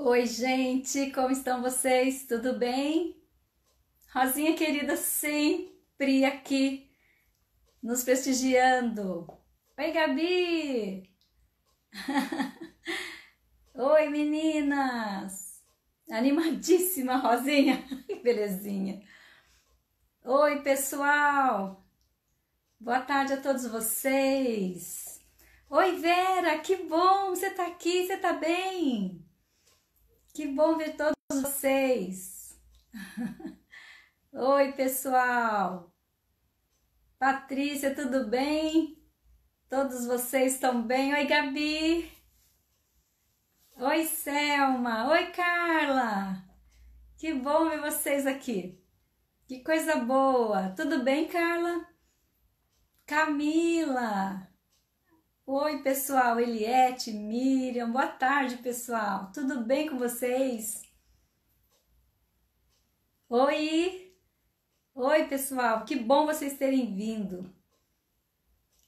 Oi, gente, como estão vocês? Tudo bem? Rosinha querida, sempre aqui nos prestigiando. Oi, Gabi! Oi, meninas! Animadíssima, Rosinha! Que belezinha! Oi, pessoal! Boa tarde a todos vocês! Oi, Vera! Que bom você tá aqui, você tá bem? Que bom ver todos vocês! Oi, pessoal! Patrícia, tudo bem? Todos vocês estão bem? Oi, Gabi! Oi, Selma! Oi, Carla! Que bom ver vocês aqui! Que coisa boa! Tudo bem, Carla? Camila! Oi, pessoal! Eliette, Miriam, boa tarde, pessoal! Tudo bem com vocês? Oi! Oi, pessoal! Que bom vocês terem vindo!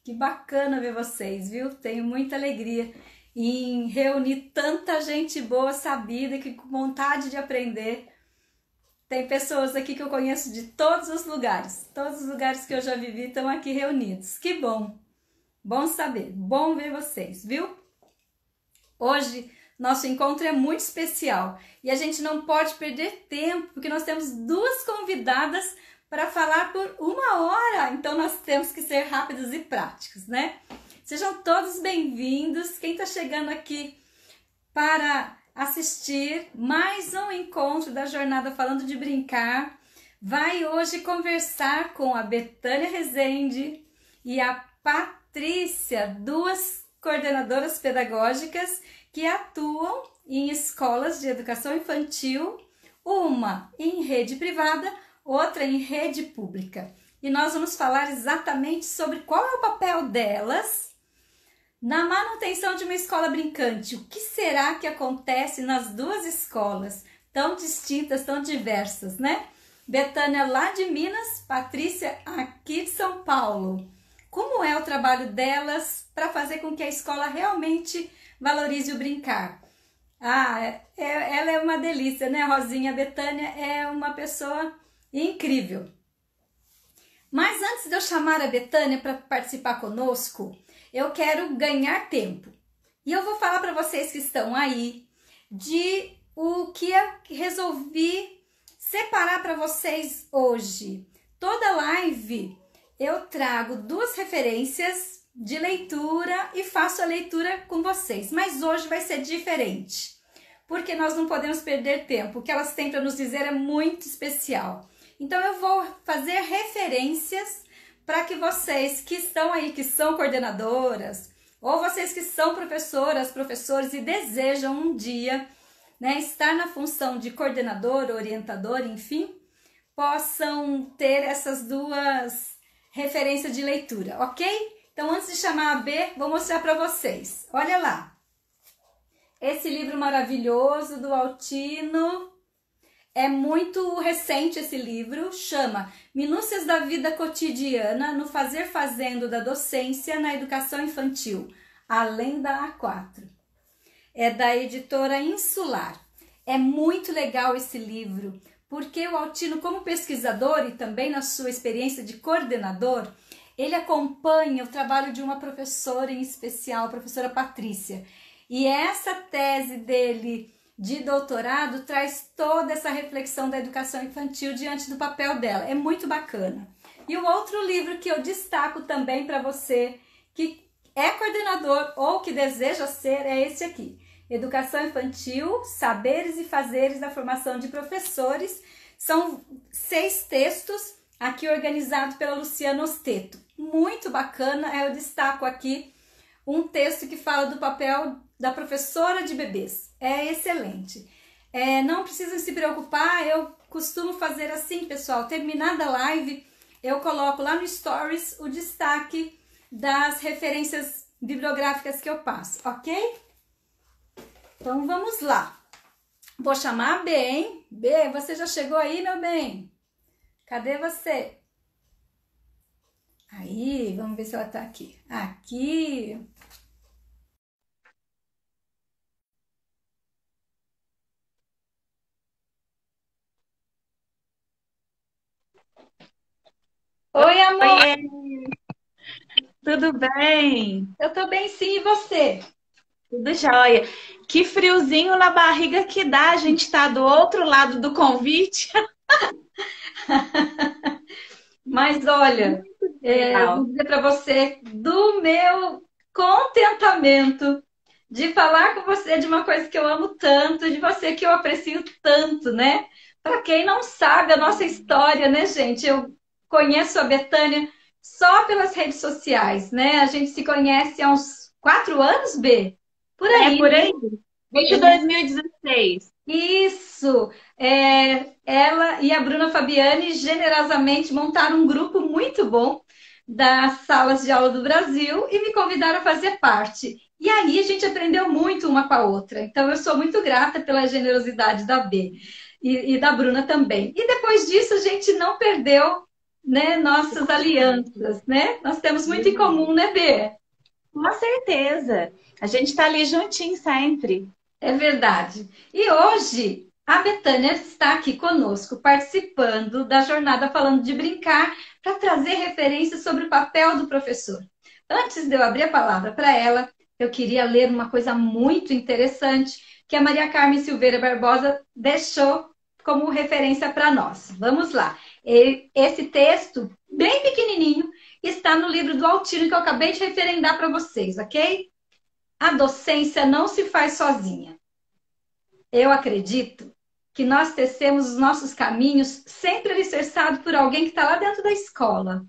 Que bacana ver vocês, viu? Tenho muita alegria em reunir tanta gente boa, sabida, que com vontade de aprender. Tem pessoas aqui que eu conheço de todos os lugares que eu já vivi estão aqui reunidos. Que bom! Bom saber, bom ver vocês, viu? Hoje nosso encontro é muito especial e a gente não pode perder tempo, porque nós temos duas convidadas para falar por 1 hora, então nós temos que ser rápidos e práticos, né? Sejam todos bem-vindos. Quem está chegando aqui para assistir mais um encontro da Jornada Falando de Brincar, vai hoje conversar com a Betânia Rezende e a Patrícia, duas coordenadoras pedagógicas que atuam em escolas de educação infantil, uma em rede privada, outra em rede pública. E nós vamos falar exatamente sobre qual é o papel delas na manutenção de uma escola brincante. O que será que acontece nas duas escolas tão distintas, tão diversas, né? Betânia lá de Minas, Patrícia aqui de São Paulo. Como é o trabalho delas para fazer com que a escola realmente valorize o brincar? Ela é uma delícia, né, Rosinha? A Betânia é uma pessoa incrível. Mas antes de eu chamar a Betânia para participar conosco, eu quero ganhar tempo. E eu vou falar para vocês que estão aí de o que eu resolvi separar para vocês hoje. Toda live eu trago duas referências de leitura e faço a leitura com vocês. Mas hoje vai ser diferente, porque nós não podemos perder tempo. O que elas têm para nos dizer é muito especial. Então eu vou fazer referências para que vocês que estão aí, que são coordenadoras, ou vocês que são professoras, professores e desejam um dia, né, estar na função de coordenador, orientador, enfim, possam ter essas duas referências de leitura, ok? Então, antes de chamar a B, vou mostrar para vocês. Olha lá. Esse livro maravilhoso do Altino. É muito recente esse livro, chama Minúcias da Vida Cotidiana no Fazer Fazendo da Docência na Educação Infantil, além da A4. É da editora Insular. É muito legal esse livro, porque o Altino, como pesquisador e também na sua experiência de coordenador, ele acompanha o trabalho de uma professora em especial, a professora Patrícia. E essa tese dele de doutorado traz toda essa reflexão da educação infantil diante do papel dela. É muito bacana. E o outro livro que eu destaco também para você que é coordenador ou que deseja ser é esse aqui. Educação Infantil, Saberes e Fazeres da Formação de Professores. São 6 textos aqui organizados pela Luciana Osteto. Muito bacana. Eu destaco aqui um texto que fala do papel da professora de bebês. É excelente. Não precisam se preocupar, eu costumo fazer assim, pessoal. Terminada a live, eu coloco lá no Stories o destaque das referências bibliográficas que eu passo, ok? Então vamos lá. Vou chamar a B, hein? B, você já chegou aí, meu bem? Cadê você? Aí, vamos ver se ela tá aqui. Aqui. Oi, amor, Oiê, tudo bem? eu tô bem sim, e você? Tudo jóia. Que friozinho na barriga que dá, a gente tá do outro lado do convite. Mas olha, vou Legal. dizer para você do meu contentamento de falar com você de uma coisa que eu amo tanto, de você que eu aprecio tanto, né? Para quem não sabe a nossa história, né, gente? Eu conheço a Betânia só pelas redes sociais, né? A gente se conhece há uns 4 anos, B? Por É aí, por né? aí, desde 2016. Isso! Ela e a Bruna Fabiani generosamente montaram um grupo muito bom das salas de aula do Brasil e me convidaram a fazer parte. E aí a gente aprendeu muito uma com a outra. Então eu sou muito grata pela generosidade da B e da Bruna também. E depois disso a gente não perdeu, né, nossas alianças, né? Nós temos muito em comum, né, B? Com certeza. A gente tá ali juntinho sempre. É verdade. E hoje a Betânia está aqui conosco, participando da jornada Falando de Brincar, para trazer referências sobre o papel do professor. Antes de eu abrir a palavra para ela, eu queria ler uma coisa muito interessante que a Maria Carmen Silveira Barbosa deixou como referência para nós. Vamos lá. Esse texto, bem pequenininho, está no livro do Altino que eu acabei de referendar para vocês, ok? A docência não se faz sozinha. Eu acredito que nós tecemos os nossos caminhos sempre alicerçado por alguém que está lá dentro da escola.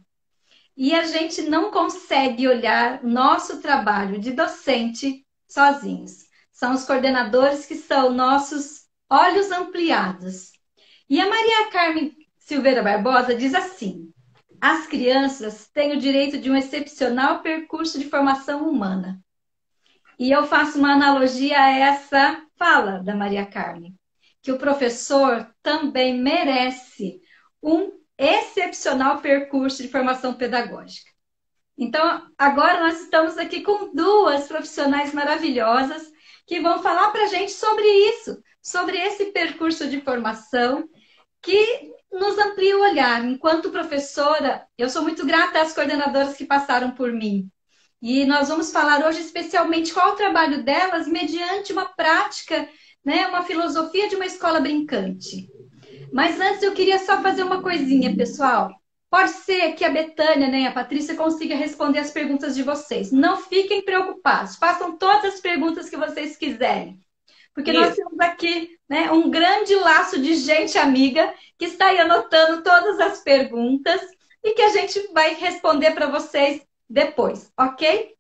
E a gente não consegue olhar nosso trabalho de docente sozinhos. São os coordenadores que são nossos olhos ampliados. E a Maria Carmen Silveira Barbosa diz assim: as crianças têm o direito de um excepcional percurso de formação humana. E eu faço uma analogia a essa fala da Maria Carmen, que o professor também merece um excepcional percurso de formação pedagógica. Então, agora nós estamos aqui com duas profissionais maravilhosas que vão falar para a gente sobre isso, sobre esse percurso de formação que nos amplia o olhar. Enquanto professora, eu sou muito grata às coordenadoras que passaram por mim, e nós vamos falar hoje especialmente qual é o trabalho delas mediante uma prática, né, uma filosofia de uma escola brincante. Mas antes eu queria só fazer uma coisinha, pessoal. Pode ser que a Betânia, né, a Patrícia consiga responder as perguntas de vocês. Não fiquem preocupados, façam todas as perguntas que vocês quiserem. Porque nós Isso. temos aqui, né, um grande laço de gente amiga que está aí anotando todas as perguntas e que a gente vai responder para vocês depois, ok?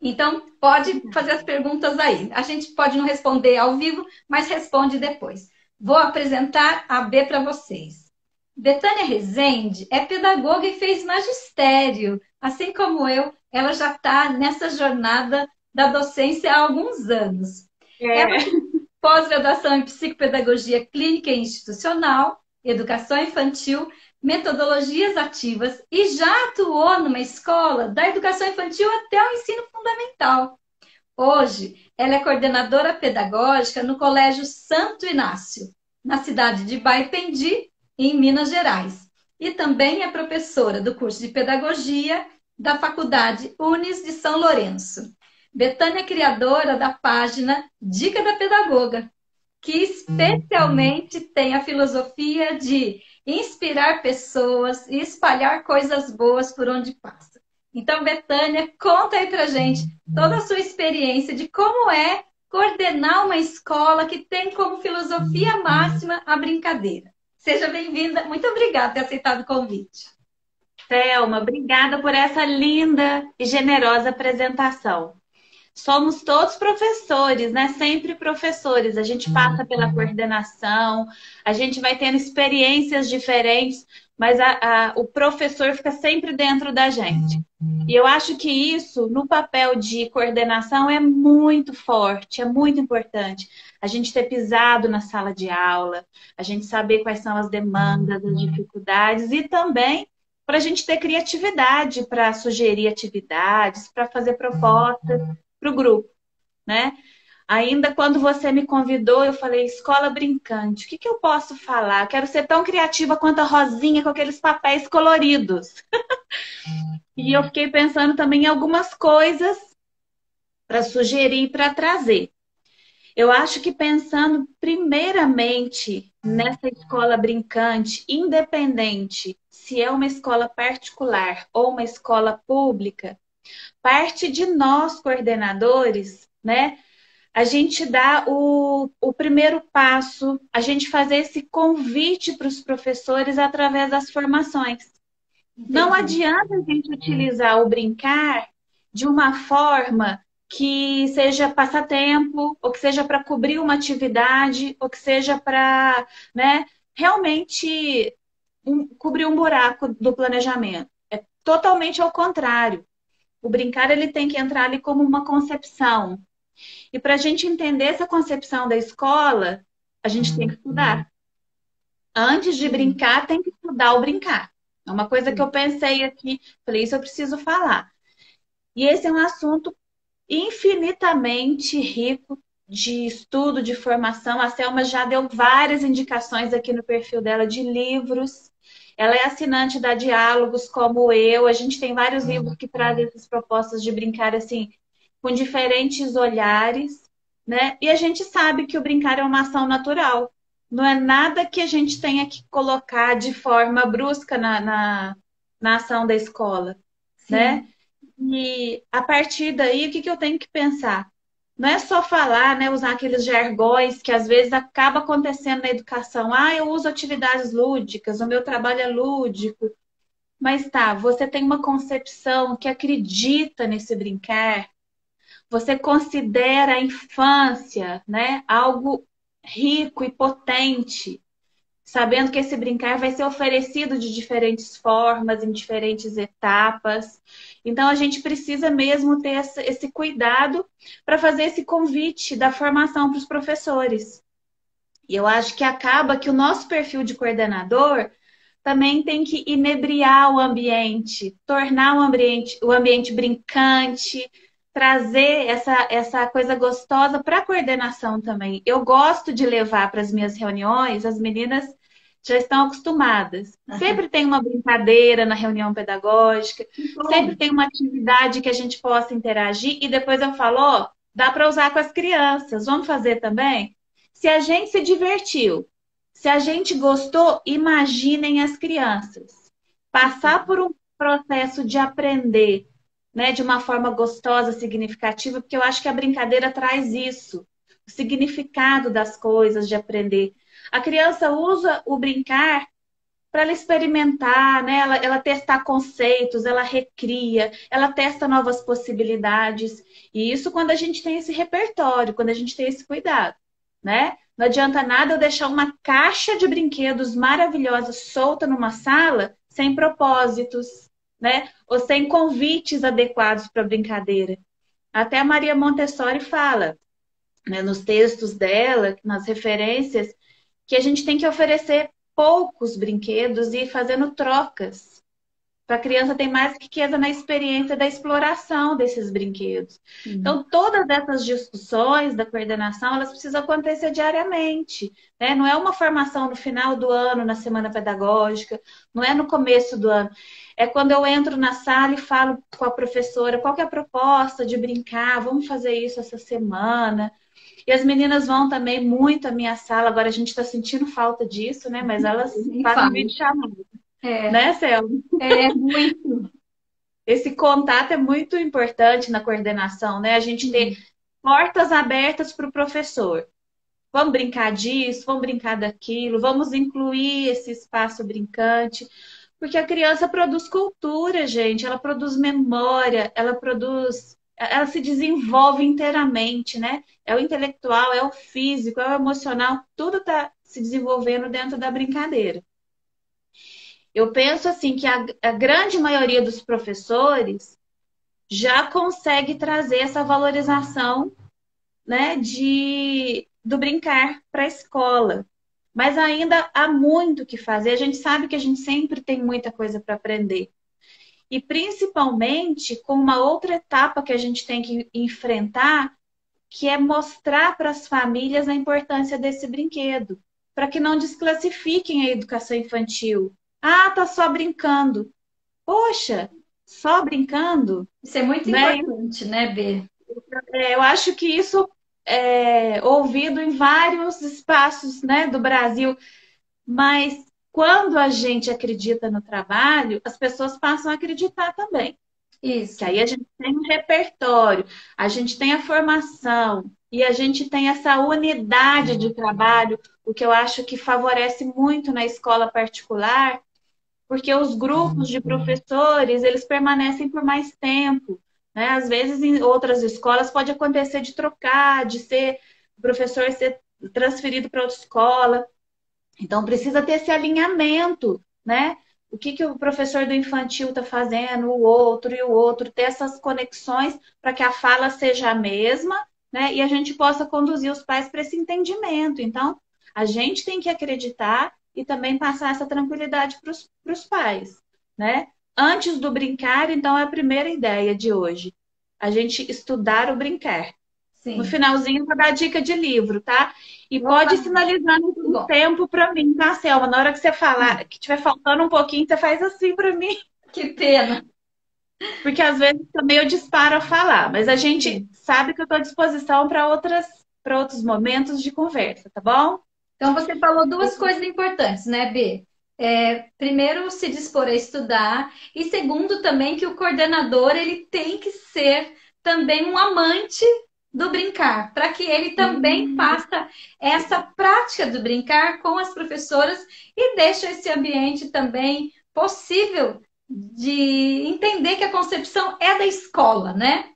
Então, pode fazer as perguntas aí. A gente pode não responder ao vivo, mas responde depois. Vou apresentar a B para vocês. Betânia Rezende é pedagoga e fez magistério. Assim como eu, ela já está nessa jornada da docência há alguns anos. Ela É. tem pós-graduação em psicopedagogia clínica e institucional, educação infantil, metodologias ativas e já atuou numa escola da educação infantil até o ensino fundamental. Hoje, ela é coordenadora pedagógica no Colégio Santo Inácio, na cidade de Baipendi, em Minas Gerais. E também é professora do curso de pedagogia da Faculdade Unis de São Lourenço. Betânia é criadora da página Dica da Pedagoga, que especialmente tem a filosofia de inspirar pessoas e espalhar coisas boas por onde passa. Então, Betânia, conta aí pra gente toda a sua experiência de como é coordenar uma escola que tem como filosofia máxima a brincadeira. Seja bem-vinda. Muito obrigada por ter aceitado o convite. Thelma, obrigada por essa linda e generosa apresentação. Somos todos professores, né? Sempre professores. A gente passa pela coordenação, a gente vai tendo experiências diferentes, mas o professor fica sempre dentro da gente. E eu acho que isso, no papel de coordenação, é muito forte, é muito importante. A gente ter pisado na sala de aula, a gente saber quais são as demandas, as dificuldades e também para a gente ter criatividade para sugerir atividades, para fazer propostas para o grupo, né? Ainda quando você me convidou, eu falei, escola brincante, o que que eu posso falar? Eu quero ser tão criativa quanto a Rosinha com aqueles papéis coloridos. E eu fiquei pensando também em algumas coisas para sugerir, para trazer. Eu acho que pensando primeiramente nessa escola brincante, independente se é uma escola particular ou uma escola pública, parte de nós, coordenadores, né? A gente dá o primeiro passo, a gente fazer esse convite para os professores através das formações. Não Entendi. adianta a gente utilizar o brincar de uma forma que seja passatempo, ou que seja para cobrir uma atividade, ou que seja para, né, realmente cobrir um buraco do planejamento. É totalmente ao contrário. O brincar ele tem que entrar ali como uma concepção. E para a gente entender essa concepção da escola, a gente tem que estudar. Antes de Sim, brincar, tem que estudar o brincar. É uma coisa que sim. eu pensei aqui, falei, isso eu preciso falar. E esse é um assunto infinitamente rico de estudo, de formação. A Selma já deu várias indicações aqui no perfil dela de livros. Ela é assinante da Diálogos, como eu. A gente tem vários livros que trazem essas propostas de brincar assim, com diferentes olhares, né? E a gente sabe que o brincar é uma ação natural. Não é nada que a gente tenha que colocar de forma brusca na ação da escola, né? Sim. E a partir daí, o que que eu tenho que pensar? Não é só falar, né, usar aqueles jargões que às vezes acaba acontecendo na educação. Ah, eu uso atividades lúdicas, o meu trabalho é lúdico. Mas tá, você tem uma concepção que acredita nesse brincar, você considera a infância, né, algo rico e potente, sabendo que esse brincar vai ser oferecido de diferentes formas, em diferentes etapas. Então, a gente precisa mesmo ter esse cuidado para fazer esse convite da formação para os professores. E eu acho que acaba que o nosso perfil de coordenador também tem que inebriar o ambiente, tornar o ambiente brincante, trazer essa coisa gostosa para a coordenação também. Eu gosto de levar para as minhas reuniões, as meninas já estão acostumadas. Aham. Sempre tem uma brincadeira na reunião pedagógica, Que sempre bom. tem uma atividade que a gente possa interagir e depois eu falo, ó, dá para usar com as crianças, vamos fazer também? Se a gente se divertiu, se a gente gostou, imaginem as crianças. Passar por um processo de aprender, né, de uma forma gostosa, significativa, porque eu acho que a brincadeira traz isso, o significado das coisas, de aprender. A criança usa o brincar para ela experimentar, né? Ela testar conceitos, ela recria, ela testa novas possibilidades. E isso quando a gente tem esse repertório, quando a gente tem esse cuidado, né? Não adianta nada eu deixar uma caixa de brinquedos maravilhosa solta numa sala sem propósitos, né? Ou sem convites adequados para a brincadeira. Até a Maria Montessori fala, né, nos textos dela, nas referências, que a gente tem que oferecer poucos brinquedos e ir fazendo trocas. Para a criança ter mais riqueza na experiência da exploração desses brinquedos. Sim. Então, todas essas discussões da coordenação, elas precisam acontecer diariamente. Né? Não é uma formação no final do ano, na semana pedagógica, não é no começo do ano. É quando eu entro na sala e falo com a professora qual que é a proposta de brincar, vamos fazer isso essa semana. E as meninas vão também muito à minha sala. Agora a gente está sentindo falta disso, né? Mas elas Nem fazem falo. vídeo chamada, É, né, Céu? é muito. Esse contato é muito importante na coordenação, né? A gente ter Sim. portas abertas para o professor. Vamos brincar disso, vamos brincar daquilo, vamos incluir esse espaço brincante. Porque a criança produz cultura, gente, ela produz memória, ela se desenvolve inteiramente, né? É o intelectual, é o físico, é o emocional, tudo está se desenvolvendo dentro da brincadeira. Eu penso assim que a grande maioria dos professores já consegue trazer essa valorização, né, do brincar para a escola. Mas ainda há muito o que fazer. A gente sabe que a gente sempre tem muita coisa para aprender. E principalmente com uma outra etapa que a gente tem que enfrentar, que é mostrar para as famílias a importância desse brinquedo, para que não desclassifiquem a educação infantil. Ah, tá só brincando. Poxa, só brincando, Isso é muito né? importante, né, Bê? Eu acho que isso é ouvido em vários espaços, né, do Brasil, mas quando a gente acredita no trabalho, as pessoas passam a acreditar também. Que Isso. aí a gente tem um repertório, a gente tem a formação e a gente tem essa unidade de trabalho, o que eu acho que favorece muito na escola particular, porque os grupos de professores, eles permanecem por mais tempo, né? Às vezes em outras escolas pode acontecer de trocar, de ser o professor ser transferido para outra escola. Então precisa ter esse alinhamento, né? O que, que o professor do infantil está fazendo, o outro e o outro, ter essas conexões para que a fala seja a mesma, né? E a gente possa conduzir os pais para esse entendimento. Então, a gente tem que acreditar e também passar essa tranquilidade para os pais, né? Antes do brincar, então, é a primeira ideia de hoje. A gente estudar o brincar. No Sim. finalzinho, eu vou dar dica de livro, tá? E Opa, pode ir sinalizando muito o bom. tempo para mim, tá, Selma? Na hora que você falar, que tiver faltando um pouquinho, você faz assim para mim. Que pena. Porque às vezes também eu disparo a falar, mas a gente Sim. sabe que eu estou à disposição para outros momentos de conversa, tá bom? Então, você falou duas coisas importantes, né, Bê? Primeiro, se dispor a estudar, e segundo, também que o coordenador ele tem que ser também um amante do brincar, para que ele também Sim. faça essa prática do brincar com as professoras e deixe esse ambiente também possível de entender que a concepção é da escola, né?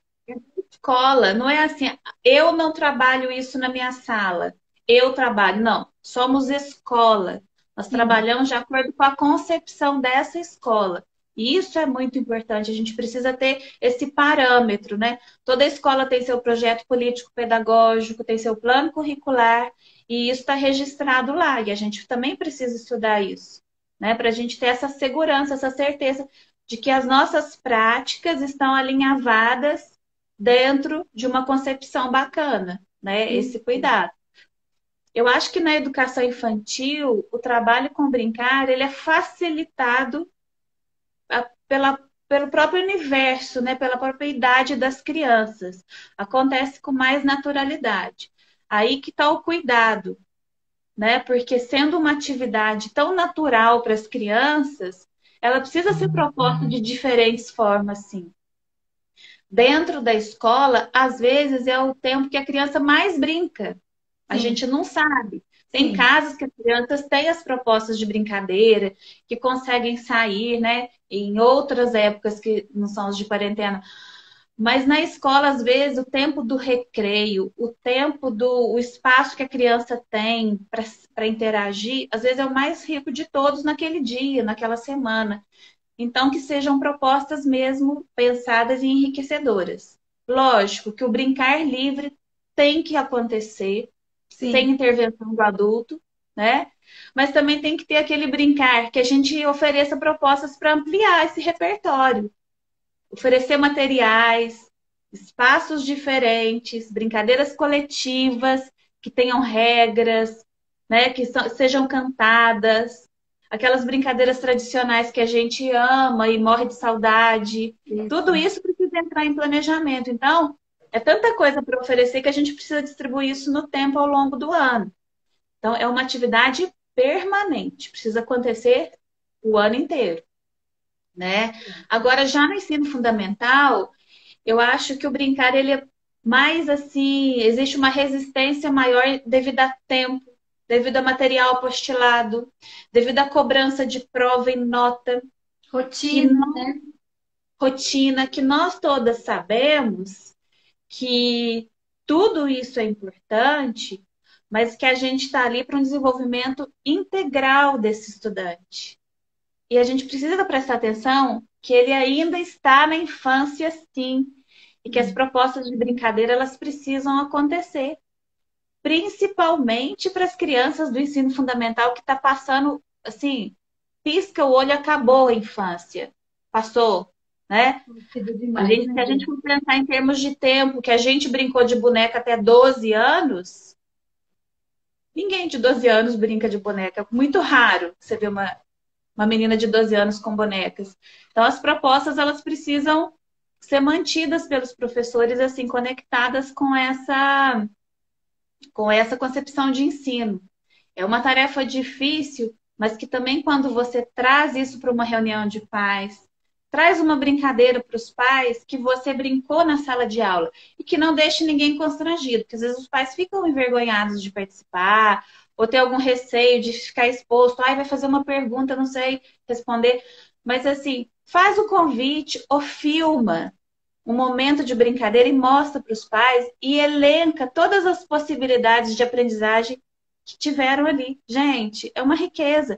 Escola, não é assim, eu não trabalho isso na minha sala, eu trabalho, não, somos escola. Nós Sim, trabalhamos de acordo com a concepção dessa escola. E isso é muito importante, a gente precisa ter esse parâmetro, né? Toda escola tem seu projeto político-pedagógico, tem seu plano curricular, e isso está registrado lá, e a gente também precisa estudar isso, né? Para a gente ter essa segurança, essa certeza de que as nossas práticas estão alinhavadas dentro de uma concepção bacana, né? Esse isso. cuidado. Eu acho que na educação infantil, o trabalho com brincar, ele é facilitado pelo próprio universo, né? Pela própria idade das crianças. Acontece com mais naturalidade. Aí que está o cuidado, né? Porque sendo uma atividade tão natural para as crianças, ela precisa ser proposta de diferentes formas, sim. Dentro da escola, às vezes é o tempo que a criança mais brinca. A Sim, gente não sabe. Tem sim. casos que as crianças têm as propostas de brincadeira, que conseguem sair, né? Em outras épocas que não são as de quarentena. Mas na escola, às vezes, o tempo do recreio, o tempo o espaço que a criança tem para interagir, às vezes é o mais rico de todos naquele dia, naquela semana. Então, que sejam propostas mesmo pensadas e enriquecedoras. Lógico que o brincar livre tem que acontecer, sem Sim. intervenção do adulto, né? Mas também tem que ter aquele brincar que a gente ofereça propostas para ampliar esse repertório, oferecer materiais, espaços diferentes, brincadeiras coletivas que tenham regras, né? Que sejam cantadas, aquelas brincadeiras tradicionais que a gente ama e morre de saudade. Tudo Isso. isso precisa entrar em planejamento. Então, é tanta coisa para oferecer que a gente precisa distribuir isso no tempo ao longo do ano. Então, é uma atividade permanente, precisa acontecer o ano inteiro, né? Agora, já no ensino fundamental, eu acho que o brincar ele é mais assim, existe uma resistência maior devido a tempo, devido a material apostilado, devido à cobrança de prova e nota, que Rotina, né? rotina, que nós todas sabemos que tudo isso é importante, mas que a gente está ali para um desenvolvimento integral desse estudante. E a gente precisa prestar atenção que ele ainda está na infância, sim, e que as propostas de brincadeira elas precisam acontecer, principalmente para as crianças do ensino fundamental que está passando, assim, pisca o olho, acabou a infância, passou. né? Demais, Se a gente for pensar em termos de tempo, que a gente brincou de boneca até 12 anos, ninguém de 12 anos brinca de boneca. É muito raro você ver uma menina de 12 anos com bonecas. Então, as propostas, elas precisam ser mantidas pelos professores, assim, conectadas com essa concepção de ensino. É uma tarefa difícil, mas que também quando você traz isso para uma reunião de pais, traz uma brincadeira para os pais que você brincou na sala de aula e que não deixe ninguém constrangido, porque às vezes os pais ficam envergonhados de participar ou ter algum receio de ficar exposto, ai, vai fazer uma pergunta, não sei responder, mas assim, faz o convite ou filma um momento de brincadeira e mostra para os pais e elenca todas as possibilidades de aprendizagem que tiveram ali. Gente, é uma riqueza.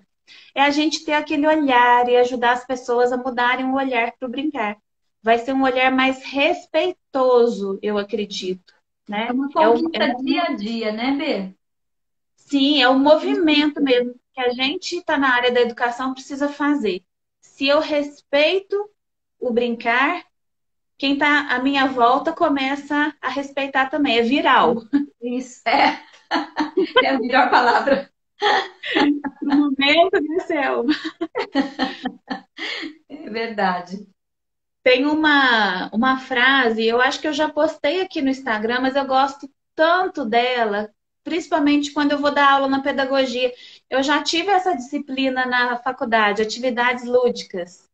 É a gente ter aquele olhar e ajudar as pessoas a mudarem o olhar para o brincar. Vai ser um olhar mais respeitoso, eu acredito. é Né? uma conquista dia a dia, né, Bê? Sim, é um movimento mesmo que a gente está na área da educação precisa fazer. Se eu respeito o brincar, quem está à minha volta começa a respeitar também. É viral. Isso, é a melhor palavra. No momento, né, Selma? É verdade. Tem uma frase, eu acho que eu já postei aqui no Instagram, mas eu gosto tanto dela, principalmente quando eu vou dar aula na pedagogia. Eu já tive essa disciplina na faculdade, atividades lúdicas,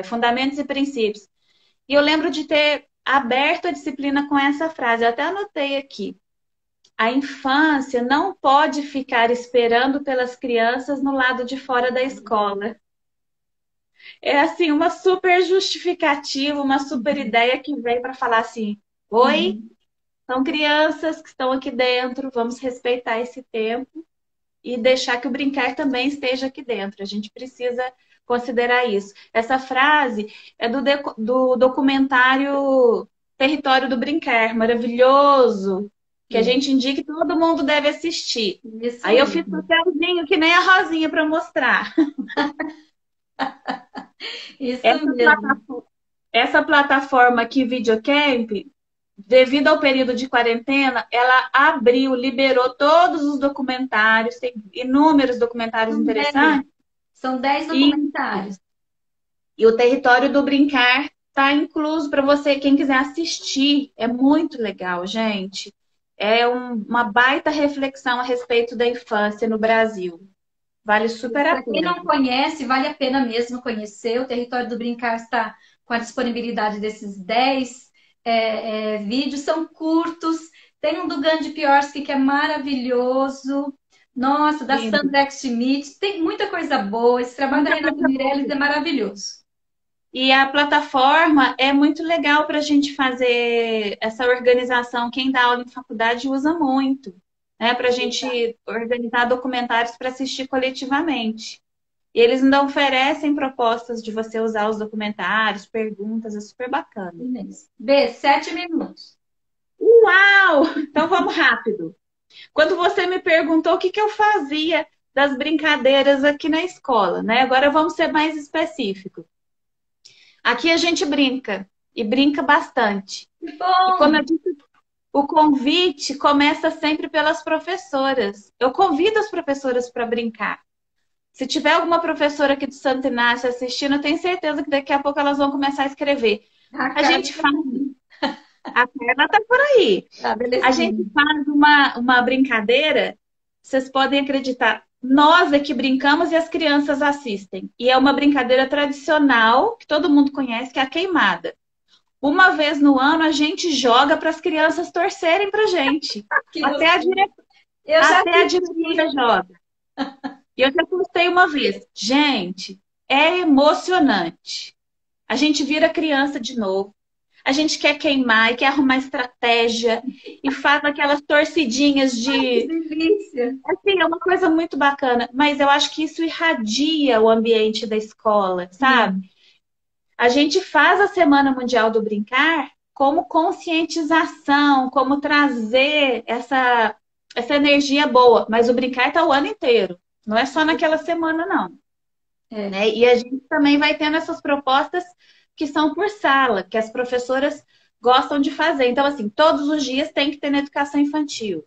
fundamentos e princípios. E eu lembro de ter aberto a disciplina com essa frase, eu até anotei aqui. A infância não pode ficar esperando pelas crianças no lado de fora da escola. É assim, uma super justificativa, uma super ideia que vem para falar assim: oi, Uhum. são crianças que estão aqui dentro, vamos respeitar esse tempo e deixar que o brincar também esteja aqui dentro. A gente precisa considerar isso. Essa frase é do documentário Território do Brincar, maravilhoso, que a Sim, gente indica que todo mundo deve assistir. isso Aí eu fiz mesmo. papelzinho que nem a Rosinha para mostrar. Isso Essa mesmo. Essa plataforma aqui, Videocamp, devido ao período de quarentena, ela abriu, liberou todos os documentários, tem inúmeros documentários São 10. interessantes, São 10 e, documentários. e o Território do Brincar está incluso para você, quem quiser assistir. É muito legal, gente. É uma baita reflexão a respeito da infância no Brasil. Vale super a Para quem pena. não conhece, vale a pena mesmo conhecer. O Território do Brincar está com a disponibilidade desses 10 vídeos. São curtos. Tem um do Gandhi Piorsky que é maravilhoso. Nossa, da Lindo. Sandra Schmidt. Tem muita coisa boa. Esse trabalho da Muita Renata coisa Meirelles boa. é maravilhoso. E a plataforma é muito legal para a gente fazer essa organização. Quem dá aula em faculdade usa muito, né? Para a gente organizar documentários para assistir coletivamente. E eles ainda oferecem propostas de você usar os documentários, perguntas, é super bacana. B, 7 minutos. Uau! Então vamos rápido. Quando você me perguntou o que eu fazia das brincadeiras aqui na escola, né? Agora vamos ser mais específicos. Aqui a gente brinca, e brinca bastante. Que E como bom! eu disse, o convite começa sempre pelas professoras. Eu convido as professoras para brincar. Se tiver alguma professora aqui do Santo Inácio assistindo, eu tenho certeza que daqui a pouco elas vão começar a escrever. A A Carla gente faz. A Carla está por aí. tá, A gente belezinha. faz uma brincadeira, vocês podem acreditar. Nós aqui brincamos e as crianças assistem. E é uma brincadeira tradicional, que todo mundo conhece, que é a queimada. Uma vez no ano a gente joga para as crianças torcerem para gente. Que Até a, gostoso. dire... Eu já Até a diretora assisti. joga. E eu já postei uma vez. Gente, é emocionante. A gente vira criança de novo. A gente quer queimar e quer arrumar estratégia e faz aquelas torcidinhas Que de. delícia! Assim, é uma coisa muito bacana, mas eu acho que isso irradia o ambiente da escola, sabe? Sim. A gente faz a Semana Mundial do Brincar como conscientização, como trazer essa energia boa, mas o brincar está o ano inteiro, não é só naquela semana, não. É. Né? E a gente também vai tendo essas propostas que são por sala, que as professoras gostam de fazer. Então, assim, todos os dias tem que ter na educação infantil.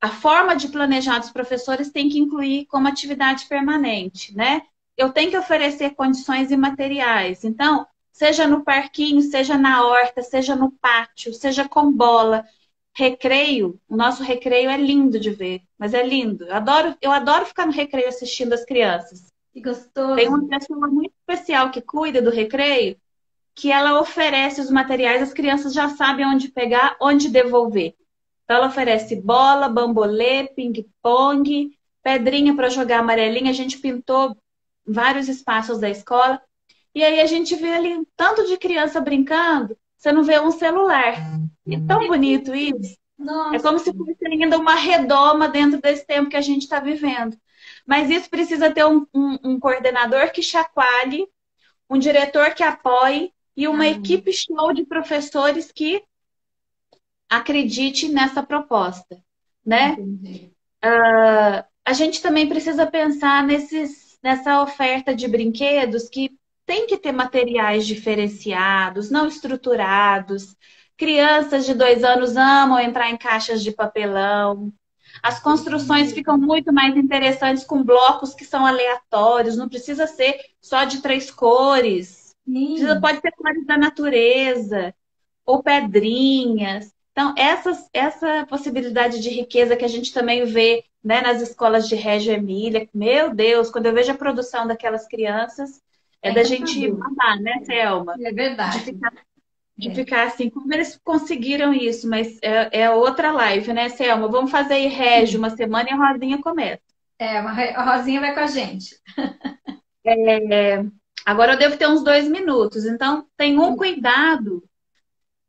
A forma de planejar dos professores tem que incluir como atividade permanente, né? Eu tenho que oferecer condições e materiais. Então, seja no parquinho, seja na horta, seja no pátio, seja com bola. Recreio, o nosso recreio é lindo de ver, mas é lindo. Eu adoro ficar no recreio assistindo as crianças. Que Tem gostoso. uma pessoa muito especial que cuida do recreio, que ela oferece os materiais, as crianças já sabem onde pegar, onde devolver. Então, ela oferece bola, bambolê, ping-pong, pedrinha para jogar amarelinha. A gente pintou vários espaços da escola. E aí a gente vê ali um tanto de criança brincando, você não vê um celular. É tão bonito isso. É Nossa, como se fosse ainda uma redoma dentro desse tempo que a gente está vivendo. Mas isso precisa ter um coordenador que chacoalhe, um diretor que apoie e uma ah, equipe show de professores que acredite nessa proposta, né? entendi. A gente também precisa pensar nessa oferta de brinquedos que tem que ter materiais diferenciados, não estruturados. Crianças de 2 anos amam entrar em caixas de papelão. As construções ficam muito mais interessantes com blocos que são aleatórios, não precisa ser só de 3 cores. Sim, Pode ser cores da natureza ou pedrinhas. Então, essa possibilidade de riqueza que a gente também vê, né, nas escolas de Reggio Emília, meu Deus, quando eu vejo a produção daquelas crianças, é é da gente encantador. babar, né, Selma? É De verdade. ficar, de É, ficar assim, como eles conseguiram isso, mas é outra live, né, Selma? Vamos fazer aí Reggio sim. uma semana e a Rosinha começa. A Rosinha vai com a gente. Agora eu devo ter uns 2 minutos, então tem um cuidado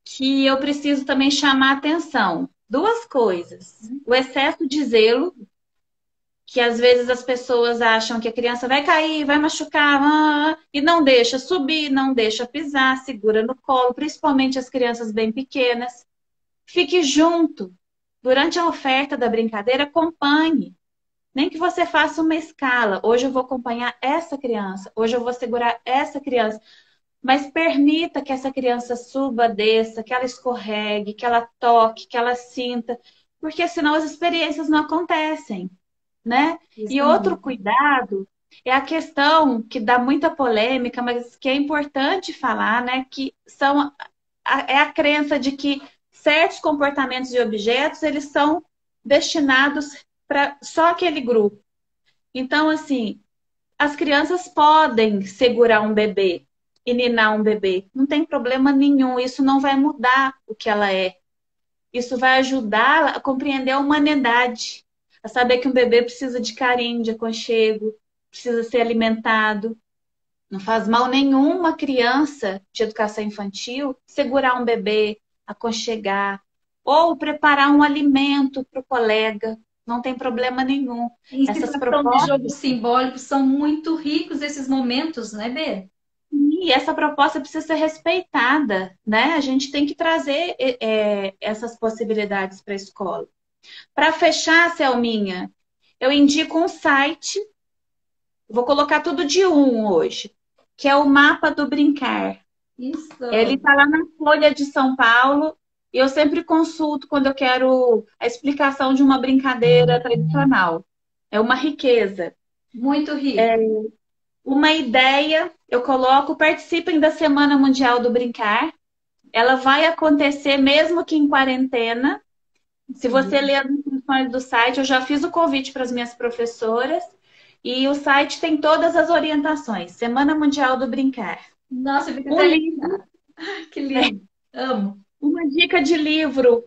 que eu preciso também chamar a atenção. Duas coisas. O excesso de zelo, que às vezes as pessoas acham que a criança vai cair, vai machucar, e não deixa subir, não deixa pisar, segura no colo, principalmente as crianças bem pequenas. Fique junto. Durante a oferta da brincadeira, acompanhe. Nem que você faça uma escala. Hoje eu vou acompanhar essa criança, hoje eu vou segurar essa criança. Mas permita que essa criança suba, desça, que ela escorregue, que ela toque, que ela sinta, porque senão as experiências não acontecem, né? Isso E outro mesmo. cuidado é a questão que dá muita polêmica, mas que é importante falar, né? Que é a crença de que certos comportamentos e objetos eles são destinados para só aquele grupo. Então, assim, as crianças podem segurar um bebê e ninar um bebê. Não tem problema nenhum. Isso não vai mudar o que ela é. Isso vai ajudá-la a compreender a humanidade. A saber que um bebê precisa de carinho, de aconchego, precisa ser alimentado. Não faz mal nenhum uma criança de educação infantil segurar um bebê, aconchegar, ou preparar um alimento para o colega. Não tem problema nenhum. Em Essas situação de jogo propostas. simbólico, são muito ricos esses momentos, né, Bê? E essa proposta precisa ser respeitada, né? A gente tem que trazer essas possibilidades para a escola. Para fechar, Selminha, eu indico um site, vou colocar tudo de um hoje, que é o Mapa do Brincar. Ele Isso. está lá na Folha de São Paulo e eu sempre consulto quando eu quero a explicação de uma brincadeira tradicional. É uma riqueza. Muito rico. Uma ideia, eu coloco, participem da Semana Mundial do Brincar. Ela vai acontecer mesmo que em quarentena. Se você Sim. ler as instruções do site, eu já fiz o convite para as minhas professoras e o site tem todas as orientações. Semana Mundial do Brincar. Nossa, eu fico Um até livro, arrepiada. Que lindo. Amo. uma dica de livro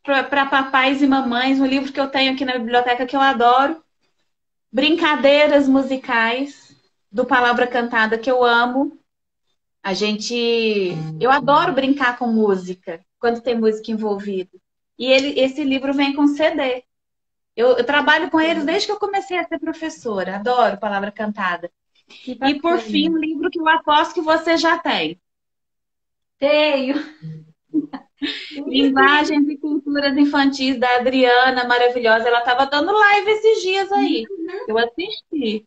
para papais e mamães, um livro que eu tenho aqui na biblioteca que eu adoro. Brincadeiras musicais do Palavra Cantada que eu amo. Eu adoro brincar com música, quando tem música envolvida. E esse livro vem com CD. Eu trabalho com eles desde que eu comecei a ser professora. Adoro Palavra Cantada. Que E por bacana. fim, um livro que eu aposto que você já tem. Tenho. Linguagens e Culturas Infantis, da Adriana, maravilhosa. Ela estava dando live esses dias aí. Eu assisti.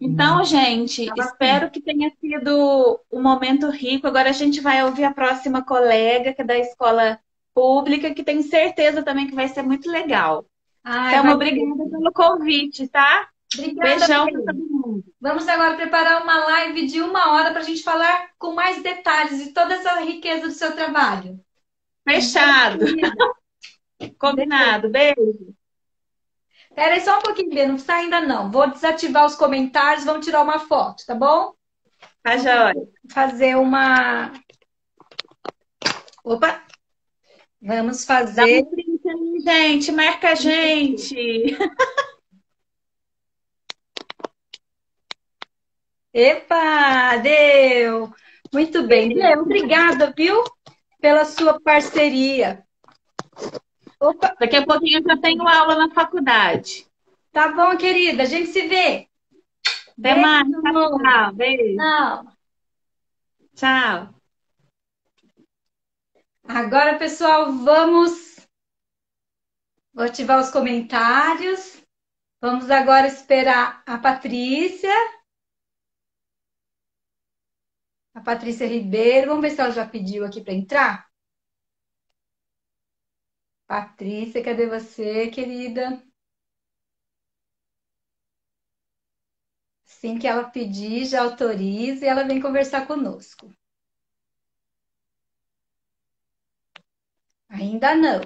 Então, gente, Tava assim. espero que tenha sido um momento rico. Agora a gente vai ouvir a próxima colega, que é da escola pública, que tenho certeza também que vai ser muito legal. Ai, Thelma, vai ser. obrigada pelo convite, tá? Obrigada, Beijão para Fê. todo mundo. Vamos agora preparar uma live de 1 hora para a gente falar com mais detalhes de toda essa riqueza do seu trabalho. Um beijo, Fechado. querida. Beijo. Combinado. Beijo. Pera aí só um pouquinho, Bê, não precisa ainda não. Vou desativar os comentários, vamos tirar uma foto, tá bom? Tá Vamos joia. fazer uma. Opa! Vamos Dá fazer. um print aí, gente. Marca a gente. Epa! Deu! Muito bem. Beijo. Deu. Obrigada, viu? Pela sua parceria. Opa! Daqui a pouquinho eu já tenho aula na faculdade. Tá bom, querida. A gente se vê. Até Beijo. mais. Tchau, tchau. Beijo. Tchau. Tchau. Agora, pessoal, vou ativar os comentários. Vamos agora esperar a Patrícia. A Patrícia Ribeiro. Vamos ver se ela já pediu aqui para entrar. Patrícia, cadê você, querida? Assim que ela pedir, já autoriza e ela vem conversar conosco. Ainda não.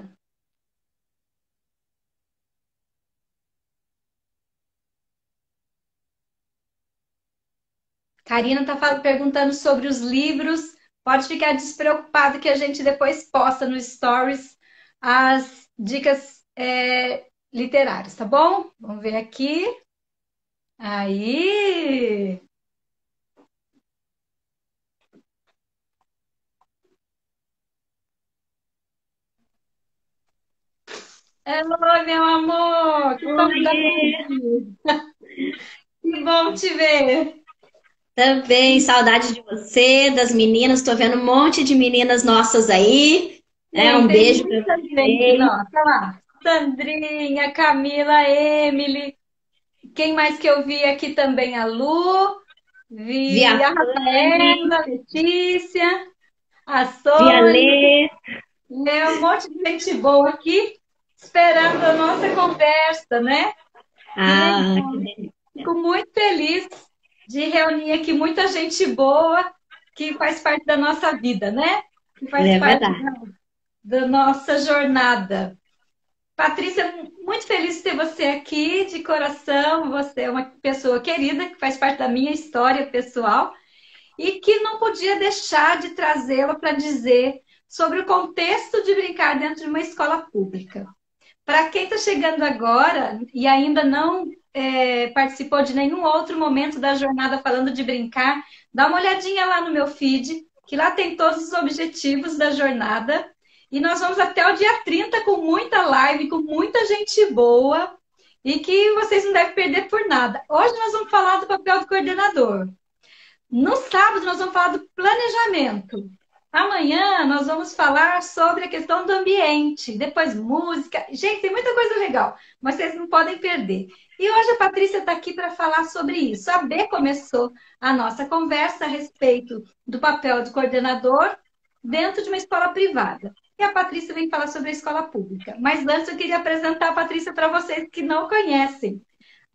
Karina está perguntando sobre os livros. Pode ficar despreocupado que a gente depois posta no Stories as dicas literárias, tá bom? Vamos ver aqui. Aí! Oi, meu amor! Que Oiê, saudade! Que bom te ver! também saudade de você, das meninas. Estou vendo um monte de meninas nossas aí, né? Um Tem beijo para muita gente, vocês. nossa, olha lá. Sandrinha, Camila, Emily. Quem mais que eu vi aqui também? A Lu, Vi a vi a Fanny, Rafaela, a Letícia, a vi a Sônia, Lê. um monte de gente boa aqui esperando a nossa conversa, né? Que Ah, que legal. delícia. Fico muito feliz de reunir aqui muita gente boa que faz parte da nossa vida, né? Que faz É parte verdade. da nossa jornada. Patrícia, muito feliz de ter você aqui, de coração. Você é uma pessoa querida, que faz parte da minha história pessoal e que não podia deixar de trazê-la para dizer sobre o contexto de brincar dentro de uma escola pública. Para quem está chegando agora e ainda não participou de nenhum outro momento da jornada falando de brincar, dá uma olhadinha lá no meu feed, que lá tem todos os objetivos da jornada. E nós vamos até o dia 30 com muita live, com muita gente boa e que vocês não devem perder por nada. Hoje nós vamos falar do papel do coordenador. No sábado, nós vamos falar do planejamento. Amanhã, nós vamos falar sobre a questão do ambiente. Depois, música. Gente, tem muita coisa legal, mas vocês não podem perder. E hoje a Patrícia está aqui para falar sobre isso. A B começou a nossa conversa a respeito do papel de coordenador dentro de uma escola privada. E a Patrícia vem falar sobre a escola pública. Mas antes, eu queria apresentar a Patrícia para vocês que não conhecem.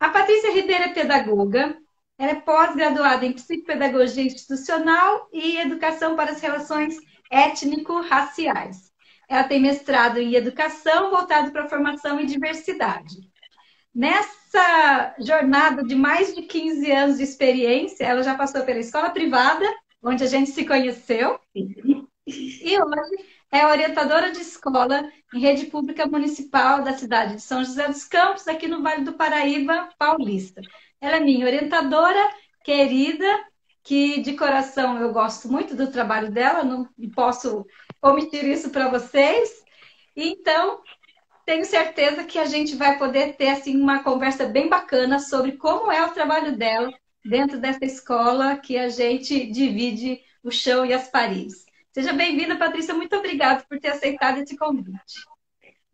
A Patrícia Ribeiro é pedagoga, ela é pós-graduada em psicopedagogia institucional e educação para as relações étnico-raciais. Ela tem mestrado em educação voltado para a formação e diversidade. Nessa jornada de mais de 15 anos de experiência, ela já passou pela escola privada, onde a gente se conheceu, e hoje é orientadora de escola em rede pública municipal da cidade de São José dos Campos, aqui no Vale do Paraíba, Paulista. Ela é minha orientadora, querida, que de coração eu gosto muito do trabalho dela, não posso omitir isso para vocês. Então, tenho certeza que a gente vai poder ter assim, uma conversa bem bacana sobre como é o trabalho dela dentro dessa escola que a gente divide o chão e as paredes. Seja bem-vinda, Patrícia. Muito obrigada por ter aceitado esse convite.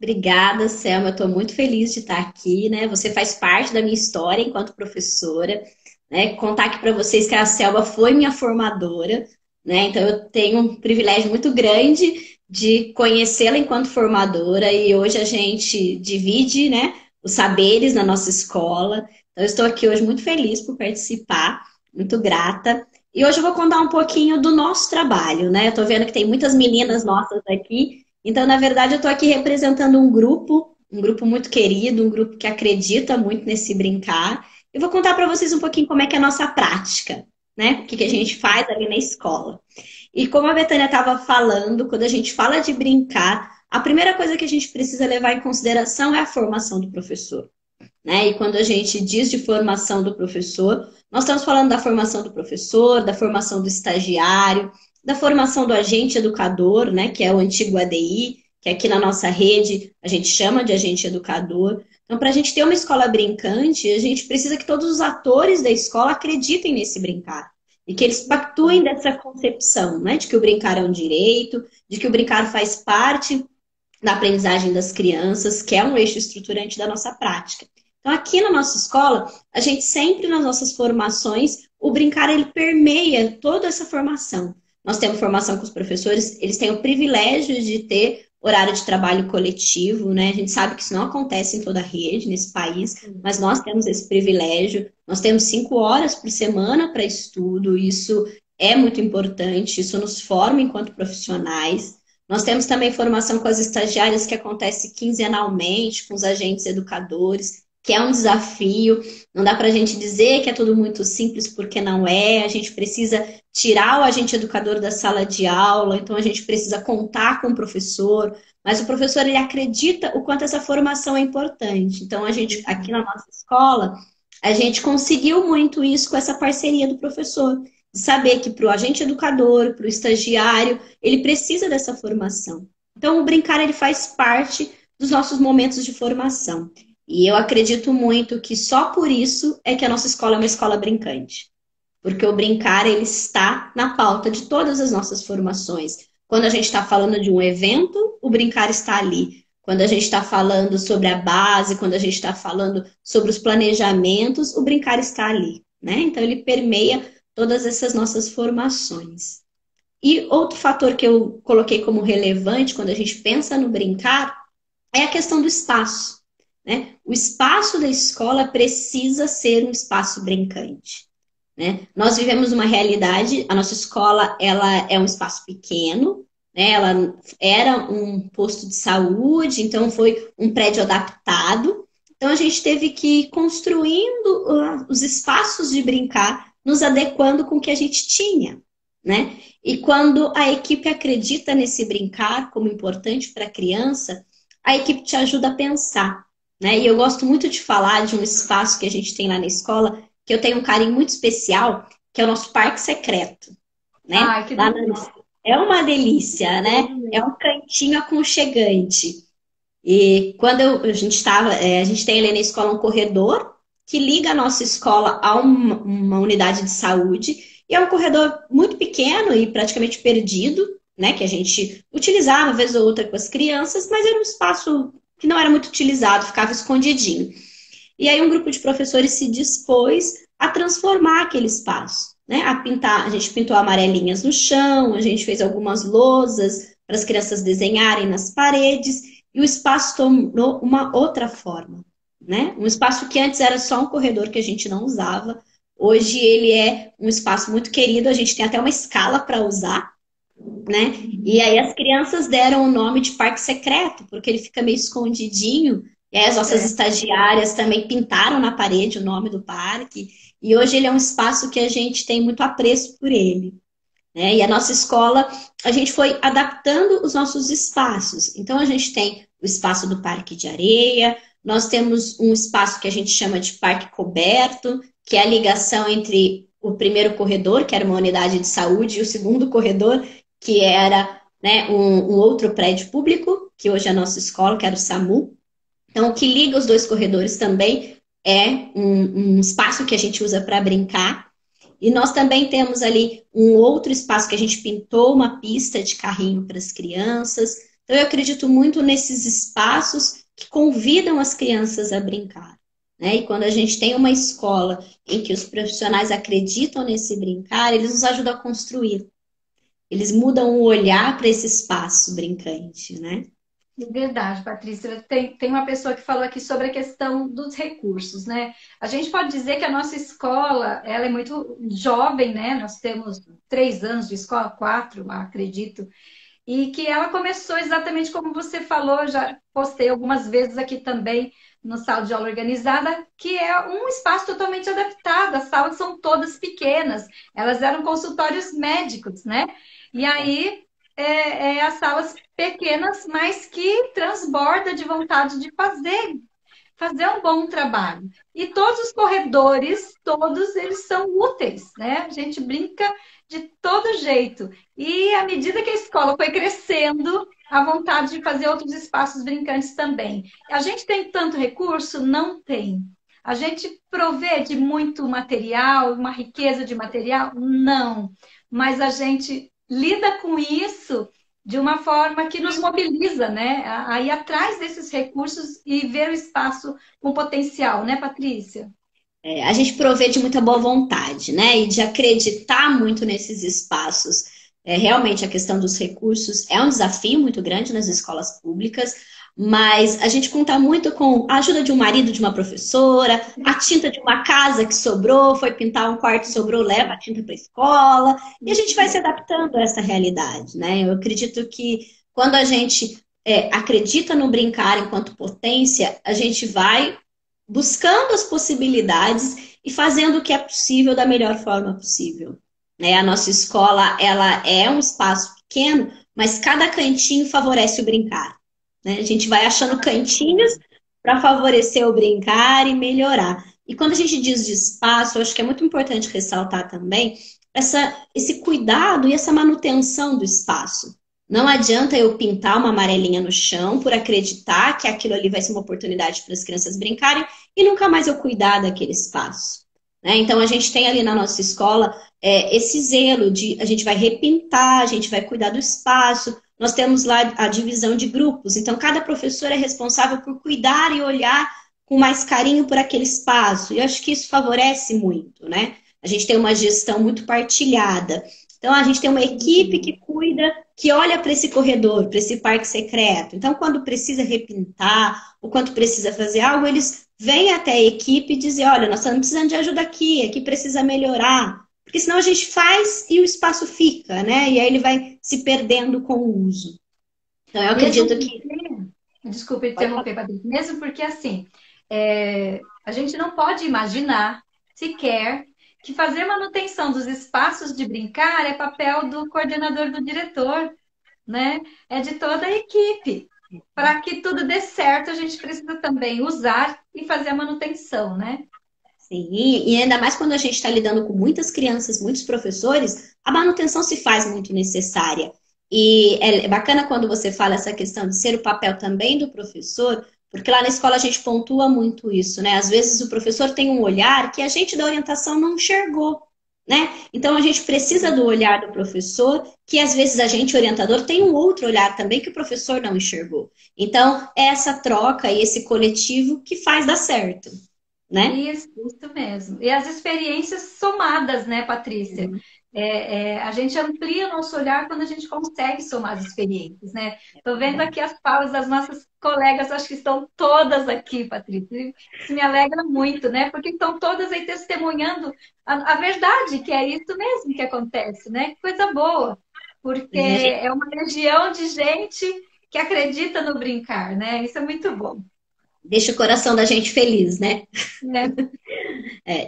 Obrigada, Selma. Eu estou muito feliz de estar aqui, né? Você faz parte da minha história enquanto professora, né? Contar aqui para vocês que a Selma foi minha formadora, né? Então eu tenho um privilégio muito grande de conhecê-la enquanto formadora e hoje a gente divide, né, os saberes na nossa escola. Então eu estou aqui hoje muito feliz por participar, muito grata. E hoje eu vou contar um pouquinho do nosso trabalho, né? Eu estou vendo que tem muitas meninas nossas aqui. Então, na verdade, eu estou aqui representando um grupo muito querido, um grupo que acredita muito nesse brincar. Eu vou contar para vocês um pouquinho como é que é a nossa prática, né? O que que a gente faz ali na escola. E como a Betânia estava falando, quando a gente fala de brincar, a primeira coisa que a gente precisa levar em consideração é a formação do professor, né? E quando a gente diz de formação do professor, nós estamos falando da formação do professor, da formação do estagiário, da formação do agente educador, né? Que é o antigo ADI, que aqui na nossa rede a gente chama de agente educador. Então, para a gente ter uma escola brincante, a gente precisa que todos os atores da escola acreditem nesse brincar. E que eles pactuem dessa concepção, né? De que o brincar é um direito, de que o brincar faz parte da aprendizagem das crianças, que é um eixo estruturante da nossa prática. Então, aqui na nossa escola, a gente sempre nas nossas formações, o brincar ele permeia toda essa formação. Nós temos formação com os professores, eles têm o privilégio de ter horário de trabalho coletivo, né? A gente sabe que isso não acontece em toda a rede, nesse país, mas nós temos esse privilégio. Nós temos 5 horas por semana para estudo, isso é muito importante, isso nos forma enquanto profissionais. Nós temos também formação com as estagiárias que acontece quinzenalmente, com os agentes educadores, que é um desafio. Não dá para a gente dizer que é tudo muito simples, porque não é. A gente precisa tirar o agente educador da sala de aula, então a gente precisa contar com o professor, mas o professor ele acredita o quanto essa formação é importante. Então, a gente, aqui na nossa escola, a gente conseguiu muito isso com essa parceria do professor. De saber que para o agente educador, para o estagiário, ele precisa dessa formação. Então, o brincar ele faz parte dos nossos momentos de formação. E eu acredito muito que só por isso é que a nossa escola é uma escola brincante. Porque o brincar ele está na pauta de todas as nossas formações. Quando a gente está falando de um evento, o brincar está ali. Quando a gente está falando sobre a base, quando a gente está falando sobre os planejamentos, o brincar está ali, né? Então, ele permeia todas essas nossas formações. E outro fator que eu coloquei como relevante quando a gente pensa no brincar é a questão do espaço, né? O espaço da escola precisa ser um espaço brincante, né? Nós vivemos uma realidade, a nossa escola ela é um espaço pequeno, né? Ela era um posto de saúde, então foi um prédio adaptado. Então a gente teve que ir construindo os espaços de brincar nos adequando com o que a gente tinha, né? E quando a equipe acredita nesse brincar como importante para a criança, a equipe te ajuda a pensar, né? E eu gosto muito de falar de um espaço que a gente tem lá na escola, que eu tenho um carinho muito especial, que é o nosso parque secreto, né? Ai, que delícia. É uma delícia, né? É um cantinho aconchegante. E quando a gente estava, a gente tem ali na escola um corredor que liga a nossa escola a uma unidade de saúde, e é um corredor muito pequeno e praticamente perdido, né? Que a gente utilizava uma vez ou outra com as crianças, mas era um espaço que não era muito utilizado, ficava escondidinho. E aí um grupo de professores se dispôs a transformar aquele espaço, né? A pintar, a gente pintou amarelinhas no chão, a gente fez algumas lousas para as crianças desenharem nas paredes, e o espaço tomou uma outra forma, né? Um espaço que antes era só um corredor que a gente não usava, hoje ele é um espaço muito querido, a gente tem até uma escala para usar, né? E aí as crianças deram o nome de parque secreto, porque ele fica meio escondidinho. E aí as nossas estagiárias também pintaram na parede o nome do parque. E hoje ele é um espaço que a gente tem muito apreço por ele, né? E a nossa escola, a gente foi adaptando os nossos espaços. Então a gente tem o espaço do parque de areia, nós temos um espaço que a gente chama de parque coberto, que é a ligação entre o primeiro corredor, que era uma unidade de saúde, e o segundo corredor, que era, né, um outro prédio público, que hoje é a nossa escola, que era o SAMU. Então, o que liga os dois corredores também é um espaço que a gente usa para brincar. E nós também temos ali um outro espaço que a gente pintou uma pista de carrinho para as crianças. Então, eu acredito muito nesses espaços que convidam as crianças a brincar, né? E quando a gente tem uma escola em que os profissionais acreditam nesse brincar, eles nos ajudam a construir. Eles mudam o olhar para esse espaço brincante, né? É verdade, Patrícia. Tem uma pessoa que falou aqui sobre a questão dos recursos, né? A gente pode dizer que a nossa escola, ela é muito jovem, né? Nós temos 3 anos de escola, 4, acredito. E que ela começou exatamente como você falou, já postei algumas vezes aqui também no Sala de Aula Organizada, que é um espaço totalmente adaptado. As salas são todas pequenas, elas eram consultórios médicos, né? E aí, as salas pequenas, mas que transborda de vontade de fazer um bom trabalho. E todos os corredores, todos eles são úteis, né? A gente brinca de todo jeito. E à medida que a escola foi crescendo, a vontade de fazer outros espaços brincantes também. A gente tem tanto recurso? Não tem. A gente provê de muito material, uma riqueza de material? Não. Mas a gente lida com isso de uma forma que nos mobiliza, né? A ir atrás desses recursos e ver o espaço com potencial, né, Patrícia? A gente provê de muita boa vontade, né? E de acreditar muito nesses espaços. Realmente a questão dos recursos é um desafio muito grande nas escolas públicas, mas a gente conta muito com a ajuda de um marido de uma professora, a tinta de uma casa que sobrou, foi pintar um quarto e sobrou, leva a tinta para a escola, e a gente vai se adaptando a essa realidade, né? Eu acredito que quando a gente acredita no brincar enquanto potência, a gente vai buscando as possibilidades e fazendo o que é possível da melhor forma possível. Né? A nossa escola, ela é um espaço pequeno, mas cada cantinho favorece o brincar. Né? A gente vai achando cantinhos para favorecer o brincar e melhorar. E quando a gente diz de espaço, eu acho que é muito importante ressaltar também esse cuidado e essa manutenção do espaço. Não adianta eu pintar uma amarelinha no chão por acreditar que aquilo ali vai ser uma oportunidade para as crianças brincarem e nunca mais eu cuidar daquele espaço. Né? Então, a gente tem ali na nossa escola esse zelo de a gente vai repintar, a gente vai cuidar do espaço. Nós temos lá a divisão de grupos. Então, cada professor é responsável por cuidar e olhar com mais carinho por aquele espaço. E eu acho que isso favorece muito, né? A gente tem uma gestão muito partilhada. Então, a gente tem uma equipe que cuida, que olha para esse corredor, para esse parque secreto. Então, quando precisa repintar, ou quando precisa fazer algo, eles vêm até a equipe e dizem, olha, nós estamos precisando de ajuda aqui precisa melhorar. Porque senão a gente faz e o espaço fica, né? E aí ele vai se perdendo com o uso. Então, eu acredito que... Desculpe interromper, Patrícia. Mesmo porque, assim, a gente não pode imaginar sequer que fazer manutenção dos espaços de brincar é papel do coordenador, do diretor, né? É de toda a equipe. Para que tudo dê certo, a gente precisa também usar e fazer a manutenção, né? Sim, e ainda mais quando a gente está lidando com muitas crianças, muitos professores, a manutenção se faz muito necessária. E é bacana quando você fala essa questão de ser o papel também do professor, porque lá na escola a gente pontua muito isso, né? Às vezes o professor tem um olhar que a gente da orientação não enxergou, né? Então a gente precisa do olhar do professor, que às vezes a gente, orientador, tem um outro olhar também que o professor não enxergou. Então é essa troca e esse coletivo que faz dar certo, né? Isso mesmo. E as experiências somadas, né, Patrícia? A gente amplia o nosso olhar quando a gente consegue somar as experiências, né? Estou vendo aqui as falas das nossas colegas, acho que estão todas aqui, Patrícia. Isso me alegra muito, né? Porque estão todas aí testemunhando a verdade, que é isso mesmo que acontece, né? Que coisa boa. Porque é uma legião de gente que acredita no brincar, né? Isso é muito bom. Deixa o coração da gente feliz, né?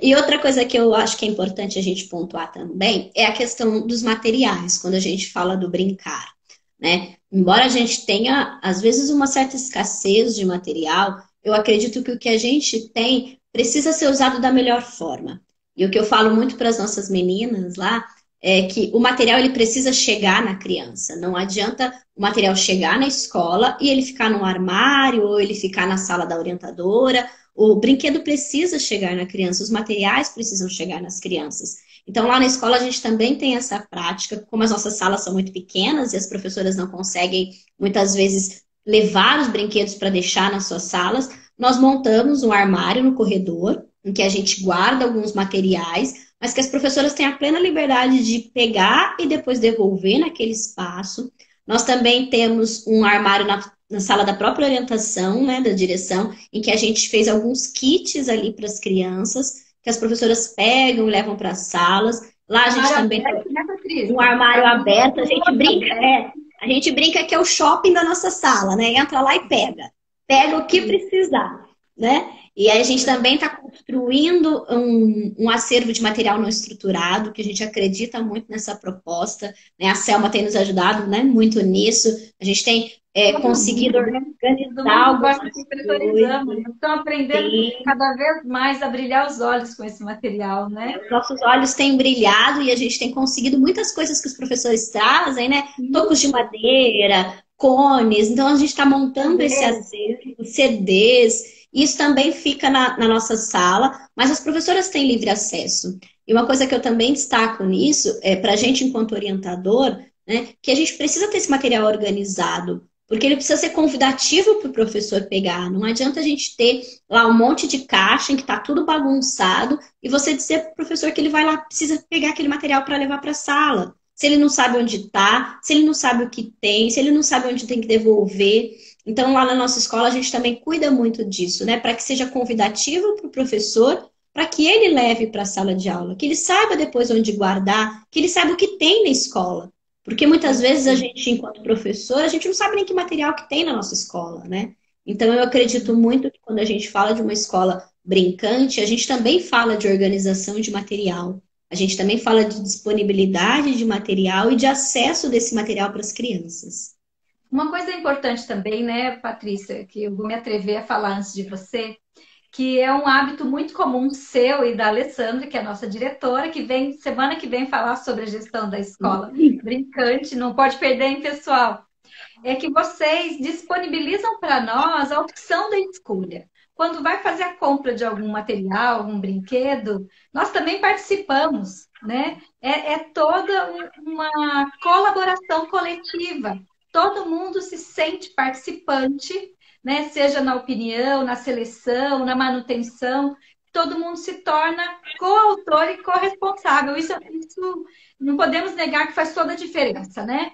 E outra coisa que eu acho que é importante a gente pontuar também é a questão dos materiais, quando a gente fala do brincar, né? Embora a gente tenha, às vezes, uma certa escassez de material, eu acredito que o que a gente tem precisa ser usado da melhor forma. E o que eu falo muito para as nossas meninas lá é que o material ele precisa chegar na criança. Não adianta o material chegar na escola e ele ficar no armário ou ele ficar na sala da orientadora. O brinquedo precisa chegar na criança, os materiais precisam chegar nas crianças. Então, lá na escola a gente também tem essa prática, como as nossas salas são muito pequenas e as professoras não conseguem, muitas vezes, levar os brinquedos para deixar nas suas salas, nós montamos um armário no corredor, em que a gente guarda alguns materiais, mas que as professoras têm a plena liberdade de pegar e depois devolver naquele espaço. Nós também temos um armário na sala da própria orientação, né, da direção, em que a gente fez alguns kits ali para as crianças, que as professoras pegam e levam para as salas. Lá a gente também tem um armário aberto, a gente brinca que é o shopping da nossa sala, né? Entra lá e pega o que precisar, né? E aí a gente também está construindo um acervo de material não estruturado, que a gente acredita muito nessa proposta, né? A Selma tem nos ajudado, né, muito nisso. A gente tem conseguido organizar algumas coisas. Estão aprendendo cada vez mais a brilhar os olhos com esse material, né? Os nossos olhos têm brilhado e a gente tem conseguido muitas coisas que os professores trazem, né? Tocos de madeira, cones. Então a gente está montando esse acervo, CDs. Isso também fica na nossa sala, mas as professoras têm livre acesso. E uma coisa que eu também destaco nisso, para a gente enquanto orientador, né, que a gente precisa ter esse material organizado, porque ele precisa ser convidativo para o professor pegar. Não adianta a gente ter lá um monte de caixa em que está tudo bagunçado e você dizer para o professor que ele vai lá, precisa pegar aquele material para levar para a sala. Se ele não sabe onde está, se ele não sabe o que tem, se ele não sabe onde tem que devolver. Então, lá na nossa escola, a gente também cuida muito disso, né? Para que seja convidativo para o professor, para que ele leve para a sala de aula, que ele saiba depois onde guardar, que ele saiba o que tem na escola. Porque muitas vezes a gente, enquanto professor, a gente não sabe nem que material que tem na nossa escola, né? Então, eu acredito muito que quando a gente fala de uma escola brincante, a gente também fala de organização de material. A gente também fala de disponibilidade de material e de acesso desse material para as crianças. Uma coisa importante também, né, Patrícia, que eu vou me atrever a falar antes de você, que é um hábito muito comum seu e da Alessandra, que é a nossa diretora, que vem semana que vem falar sobre a gestão da escola brincante, não pode perder, hein, pessoal? É que vocês disponibilizam para nós a opção da escolha. Quando vai fazer a compra de algum material, algum brinquedo, nós também participamos, né? É toda uma colaboração coletiva. Todo mundo se sente participante, né? Seja na opinião, na seleção, na manutenção, todo mundo se torna coautor e corresponsável. Isso não podemos negar que faz toda a diferença, né?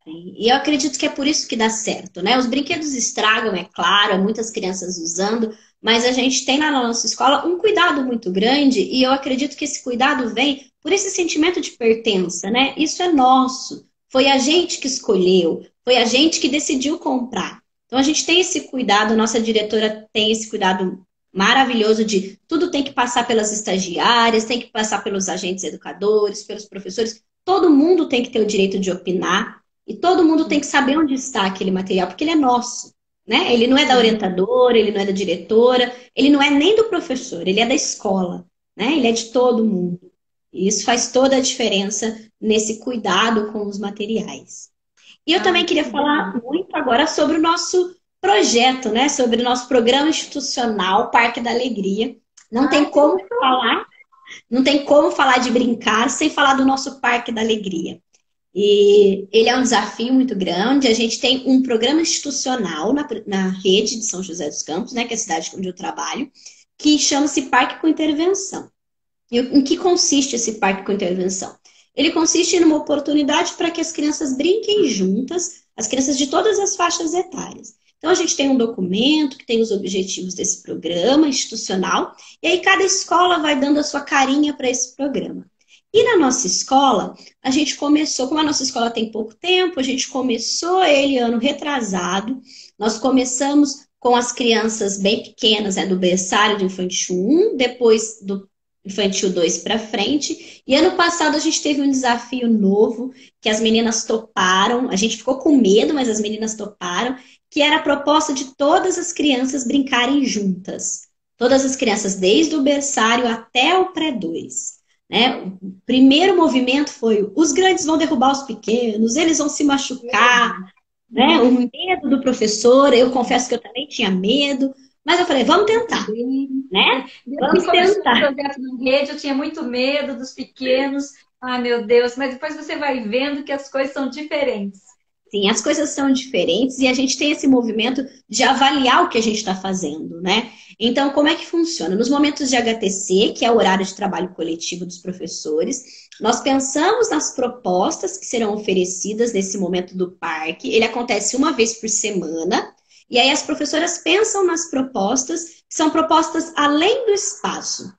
E eu acredito que é por isso que dá certo, né? Os brinquedos estragam, é claro, muitas crianças usando, mas a gente tem na nossa escola um cuidado muito grande e eu acredito que esse cuidado vem por esse sentimento de pertença, né? Isso é nosso. Foi a gente que escolheu, foi a gente que decidiu comprar. Então a gente tem esse cuidado, a nossa diretora tem esse cuidado maravilhoso de tudo tem que passar pelas estagiárias, tem que passar pelos agentes educadores, pelos professores. Todo mundo tem que ter o direito de opinar e todo mundo tem que saber onde está aquele material, porque ele é nosso, né? Ele não é da orientadora, ele não é da diretora, ele não é nem do professor, ele é da escola, né? Ele é de todo mundo. E isso faz toda a diferença nesse cuidado com os materiais. E eu também queria falar muito agora sobre o nosso projeto, né? Sobre o nosso programa institucional Parque da Alegria. Não tem como falar de brincar sem falar do nosso Parque da Alegria. E ele é um desafio muito grande. A gente tem um programa institucional na rede de São José dos Campos, né? Que é a cidade onde eu trabalho, que chama-se Parque com Intervenção. E em que consiste esse Parque com Intervenção? Ele consiste numa oportunidade para que as crianças brinquem juntas, as crianças de todas as faixas etárias. Então, a gente tem um documento que tem os objetivos desse programa institucional, e aí cada escola vai dando a sua carinha para esse programa. E na nossa escola, a gente começou, como a nossa escola tem pouco tempo, a gente começou ele ano retrasado, nós começamos com as crianças bem pequenas, né, do berçário do infantil 1, depois do infantil 2 para frente. E ano passado a gente teve um desafio novo, que as meninas toparam. A gente ficou com medo, mas as meninas toparam, que era a proposta de todas as crianças brincarem juntas. Todas as crianças, desde o berçário até o pré-2. Né? O primeiro movimento foi: os grandes vão derrubar os pequenos, eles vão se machucar. Né? O medo do professor, eu confesso que eu também tinha medo. Mas eu falei, vamos tentar, né? Desde Vamos que começou o tentar. projeto na rede, eu tinha muito medo dos pequenos. Ai, meu Deus, mas depois você vai vendo que as coisas são diferentes. Sim, as coisas são diferentes e a gente tem esse movimento de avaliar o que a gente está fazendo, né? Então, como é que funciona? Nos momentos de HTC, que é o horário de trabalho coletivo dos professores, nós pensamos nas propostas que serão oferecidas nesse momento do parque. Ele acontece uma vez por semana, e aí as professoras pensam nas propostas, que são propostas além do espaço.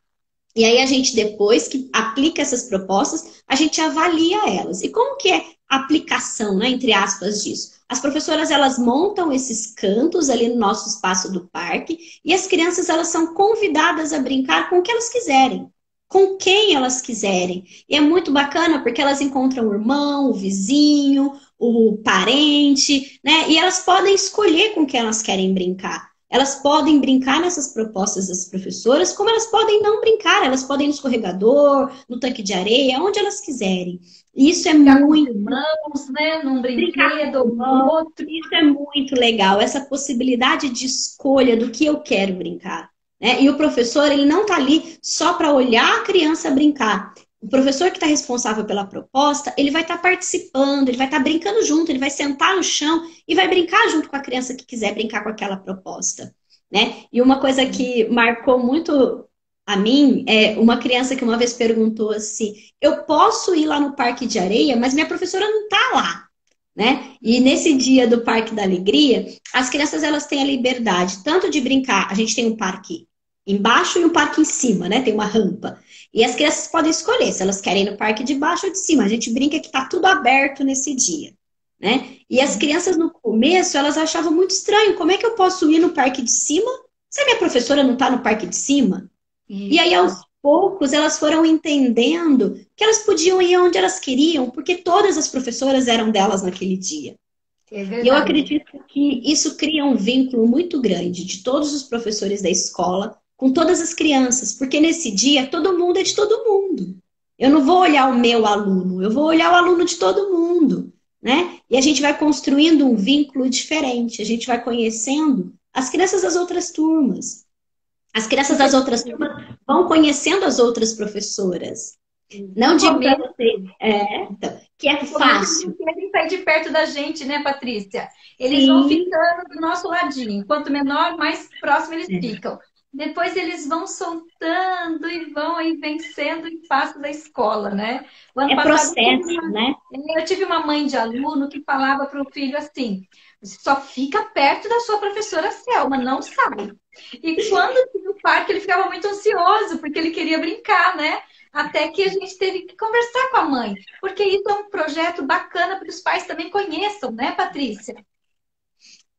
E aí a gente, depois que aplica essas propostas, a gente avalia elas. E como que é a aplicação, né, entre aspas, disso? As professoras, elas montam esses cantos ali no nosso espaço do parque e as crianças, elas são convidadas a brincar com o que elas quiserem, com quem elas quiserem. E é muito bacana porque elas encontram o irmão, o vizinho, o parente, né? E elas podem escolher com quem elas querem brincar. Elas podem brincar nessas propostas das professoras, como elas podem não brincar, elas podem ir no escorregador, no tanque de areia, onde elas quiserem. E isso é Brincar com os muito irmãos, né? Num brincar com brinquedo o ou no irmão, outro. isso é muito legal, essa possibilidade de escolha do que eu quero brincar, né? E o professor, ele não está ali só para olhar a criança brincar. O professor que está responsável pela proposta, ele vai estar participando, ele vai estar brincando junto, ele vai sentar no chão e vai brincar junto com a criança que quiser brincar com aquela proposta, né? E uma coisa que marcou muito a mim é uma criança que uma vez perguntou assim: eu posso ir lá no Parque de Areia, mas minha professora não está lá, né? E nesse dia do Parque da Alegria, as crianças, elas têm a liberdade tanto de brincar. A gente tem um parque embaixo e um parque em cima, né? Tem uma rampa. E as crianças podem escolher se elas querem ir no parque de baixo ou de cima. A gente brinca que tá tudo aberto nesse dia, né? E as crianças no começo, elas achavam muito estranho. Como é que eu posso ir no parque de cima se a minha professora não tá no parque de cima? E aí, aos poucos, elas foram entendendo que elas podiam ir onde elas queriam, porque todas as professoras eram delas naquele dia. É E eu verdade. acredito que isso cria um vínculo muito grande de todos os professores da escola com todas as crianças, porque nesse dia todo mundo é de todo mundo. Eu não vou olhar o meu aluno, eu vou olhar o aluno de todo mundo, né? E a gente vai construindo um vínculo diferente, a gente vai conhecendo as crianças das outras turmas. As crianças das outras turmas vão conhecendo as outras professoras. Não digo para vocês então, que é fácil. Eles querem sair de perto da gente, né, Patrícia? Eles vão Sim. ficando do nosso ladinho. Quanto menor, mais próximo eles ficam. Depois eles vão soltando e vão aí vencendo o espaço da escola, né? O ano É passado processo, né? eu tive uma mãe de aluno que falava para o filho assim: você só fica perto da sua professora Selma, não sai. E quando tinha o parque, ele ficava muito ansioso, porque ele queria brincar, né? Até que a gente teve que conversar com a mãe, porque isso é um projeto bacana para que os pais também conheçam, né, Patrícia?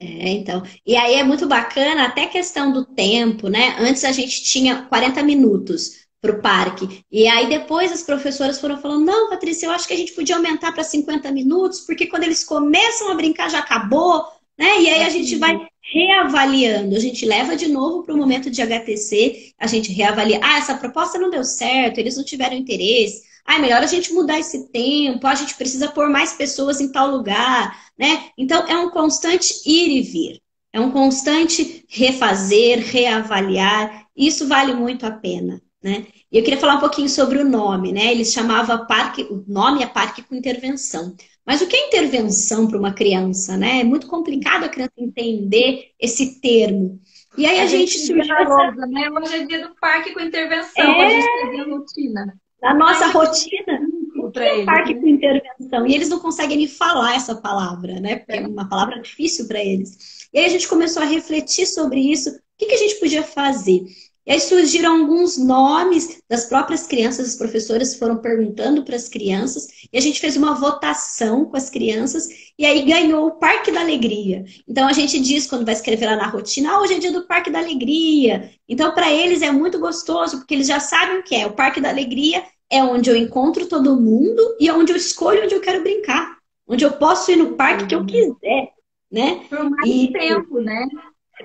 Então. E aí é muito bacana até a questão do tempo, né? Antes a gente tinha 40 minutos para o parque. E aí depois as professoras foram falando: não, Patrícia, eu acho que a gente podia aumentar para 50 minutos, porque quando eles começam a brincar já acabou, né? E aí a gente vai reavaliando, a gente leva de novo para o momento de HTC, a gente reavalia: ah, essa proposta não deu certo, eles não tiveram interesse. Ah, é melhor a gente mudar esse tempo, a gente precisa pôr mais pessoas em tal lugar, né? Então, é um constante ir e vir. É um constante refazer, reavaliar. Isso vale muito a pena, né? E eu queria falar um pouquinho sobre o nome, né? Eles chamavam parque, o nome é Parque com Intervenção. Mas o que é intervenção para uma criança, né? É muito complicado a criança entender esse termo. E aí a gente surgiu essa... né? Hoje é dia do parque com intervenção, para a gente seguir a rotina. Na nossa rotina, o que é parque com intervenção? E eles não conseguem nem falar essa palavra, né? Porque é uma palavra difícil para eles. E aí a gente começou a refletir sobre isso. O que a gente podia fazer? E aí surgiram alguns nomes das próprias crianças, as professoras foram perguntando para as crianças, e a gente fez uma votação com as crianças, e aí ganhou o Parque da Alegria. Então a gente diz, quando vai escrever lá na rotina: ah, hoje é dia do Parque da Alegria. Então para eles é muito gostoso, porque eles já sabem o que é. O Parque da Alegria é onde eu encontro todo mundo e onde eu escolho onde eu quero brincar. Onde eu posso ir no parque que eu quiser, né? Por mais tempo, né?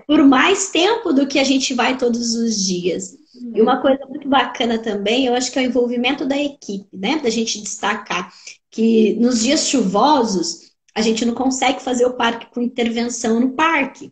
Por mais tempo do que a gente vai todos os dias. E uma coisa muito bacana também, eu acho que é o envolvimento da equipe, né? Da gente destacar que nos dias chuvosos a gente não consegue fazer o parque com intervenção no parque.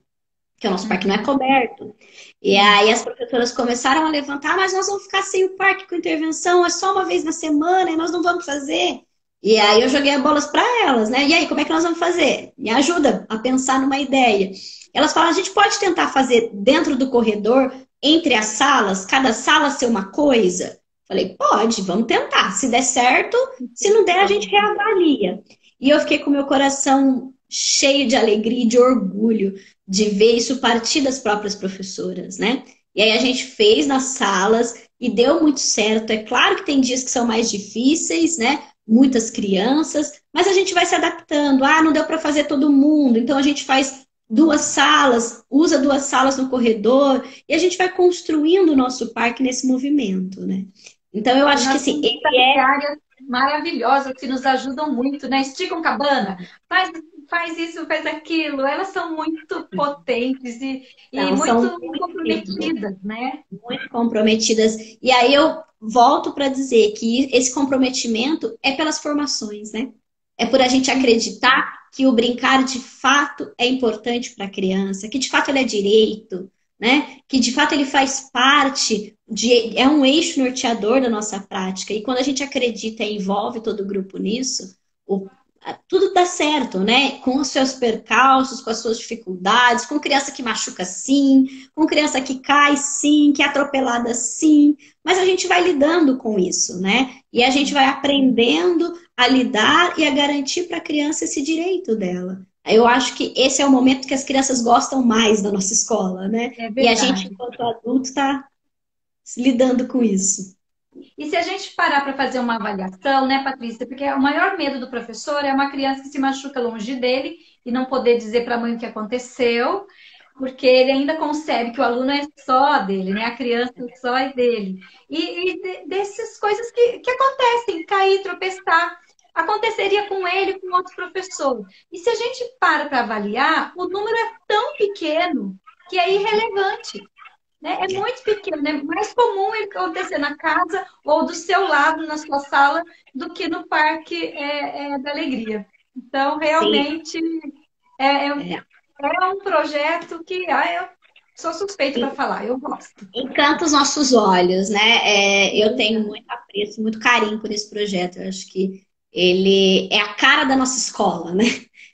porque o nosso parque não é coberto. E aí as professoras começaram a levantar, mas nós vamos ficar sem o parque com intervenção, é só uma vez na semana e nós não vamos fazer. E aí eu joguei as bolas para elas, né? E aí, como é que nós vamos fazer? Me ajuda a pensar numa ideia. Elas falam, a gente pode tentar fazer dentro do corredor, entre as salas, cada sala ser uma coisa? Falei, pode, vamos tentar. Se der certo, se não der, a gente reavalia. E eu fiquei com meu coração cheio de alegria e de orgulho de ver isso partir das próprias professoras, né? E aí a gente fez nas salas e deu muito certo. É claro que tem dias que são mais difíceis, né? Muitas crianças, mas a gente vai se adaptando. Ah, não deu para fazer todo mundo, então a gente faz duas salas, usa duas salas no corredor e a gente vai construindo o nosso parque nesse movimento, né? Então eu acho que Nós assim, temos ele é áreas maravilhosas que nos ajudam muito, né? Esticam cabana, faz isso, faz aquilo. Elas são muito potentes e então, são muito comprometidas, né? muito comprometidas. E aí eu volto para dizer que esse comprometimento é pelas formações, né? É por a gente acreditar que o brincar de fato é importante para a criança, que de fato ele é direito, né? Que de fato ele faz parte é um eixo norteador da nossa prática. E quando a gente acredita e envolve todo o grupo nisso, o tudo dá certo, né? Com os seus percalços, com as suas dificuldades, com criança que machuca sim, com criança que cai sim, que é atropelada sim, mas a gente vai lidando com isso, né? E a gente vai aprendendo a lidar e a garantir para a criança esse direito dela. Eu acho que esse é o momento que as crianças gostam mais da nossa escola, né? É E a gente, verdade. enquanto adulto, está lidando com isso. E se a gente parar para fazer uma avaliação, né, Patrícia? Porque o maior medo do professor é uma criança que se machuca longe dele e não poder dizer para a mãe o que aconteceu, porque ele ainda concebe que o aluno é só dele, né? A criança só é dele. Dessas coisas que acontecem, cair, tropeçar, aconteceria com ele, com outro professor. E se a gente para avaliar, o número é tão pequeno que é irrelevante, né? É muito pequeno, é mais comum ele acontecer na casa ou do seu lado, na sua sala, do que no parque da alegria. Então, Sim, realmente, é, é, um é. é um projeto que eu sou suspeita para falar, eu gosto. Encanta os nossos olhos, né? Eu tenho muito apreço, muito carinho por esse projeto. Eu acho que ele é a cara da nossa escola, né?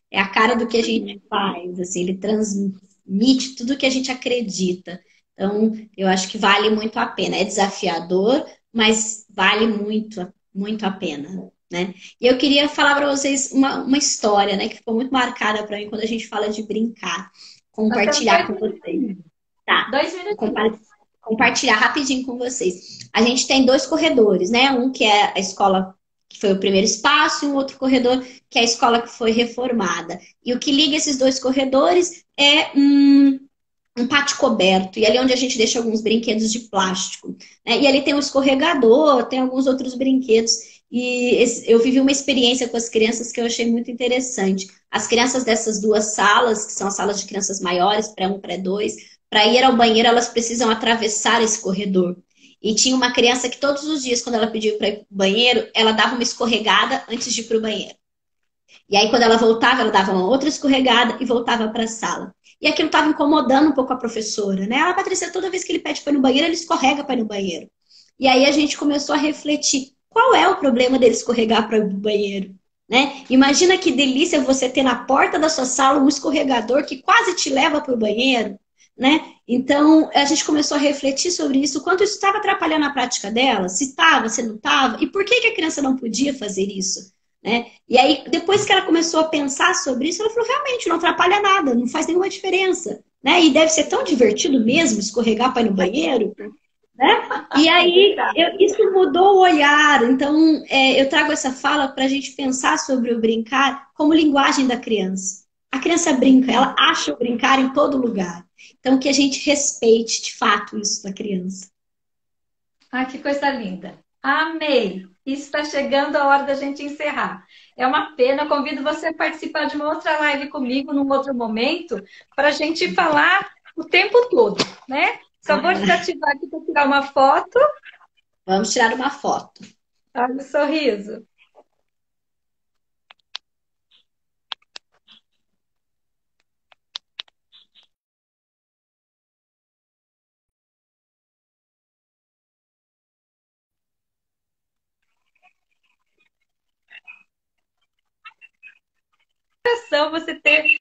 É a cara do que a gente faz, assim, ele transmite tudo que a gente acredita. Então, eu acho que vale muito a pena. É desafiador, mas vale muito, muito a pena, né? E eu queria falar para vocês uma história, né, que ficou muito marcada para mim quando a gente fala de brincar, Nós temos compartilhar com vocês. Tá, dois vou minutinhos. compartilhar rapidinho com vocês. A gente tem dois corredores, né? Um que é a escola que foi o primeiro espaço e um outro corredor que é a escola que foi reformada. E o que liga esses dois corredores é um pátio coberto, e ali é onde a gente deixa alguns brinquedos de plástico, né? E ali tem um escorregador, tem alguns outros brinquedos. Eu vivi uma experiência com as crianças que eu achei muito interessante. As crianças dessas duas salas, que são as salas de crianças maiores, pré-1, pré-2, para ir ao banheiro, elas precisam atravessar esse corredor. E tinha uma criança que todos os dias, quando ela pediu para ir para o banheiro, ela dava uma escorregada antes de ir para o banheiro. E aí, quando ela voltava, ela dava uma outra escorregada e voltava para a sala. E aquilo estava incomodando um pouco a professora, né? Ah, Patrícia, toda vez que ele pede para ir no banheiro, ele escorrega para ir no banheiro. E aí a gente começou a refletir: qual é o problema dele escorregar para ir no banheiro? Né? Imagina que delícia você ter na porta da sua sala um escorregador que quase te leva para o banheiro, né? Então a gente começou a refletir sobre isso, o quanto isso estava atrapalhando a prática dela, se estava, se não estava, e por que a criança não podia fazer isso? Né? E aí, depois que ela começou a pensar sobre isso, ela falou: realmente, não atrapalha nada, não faz nenhuma diferença. Né? E deve ser tão divertido mesmo escorregar para ir no banheiro. Né? E aí, isso mudou o olhar. Então, eu trago essa fala para a gente pensar sobre o brincar como linguagem da criança. A criança brinca, ela acha o brincar em todo lugar. Então, que a gente respeite de fato isso da criança. Ah, que coisa linda. Amei. Está chegando a hora da gente encerrar. É uma pena. Convido você a participar de uma outra live comigo num outro momento para a gente falar o tempo todo, né? Só vou desativar aqui para tirar uma foto. Vamos tirar uma foto. Olha o sorriso. coração você ter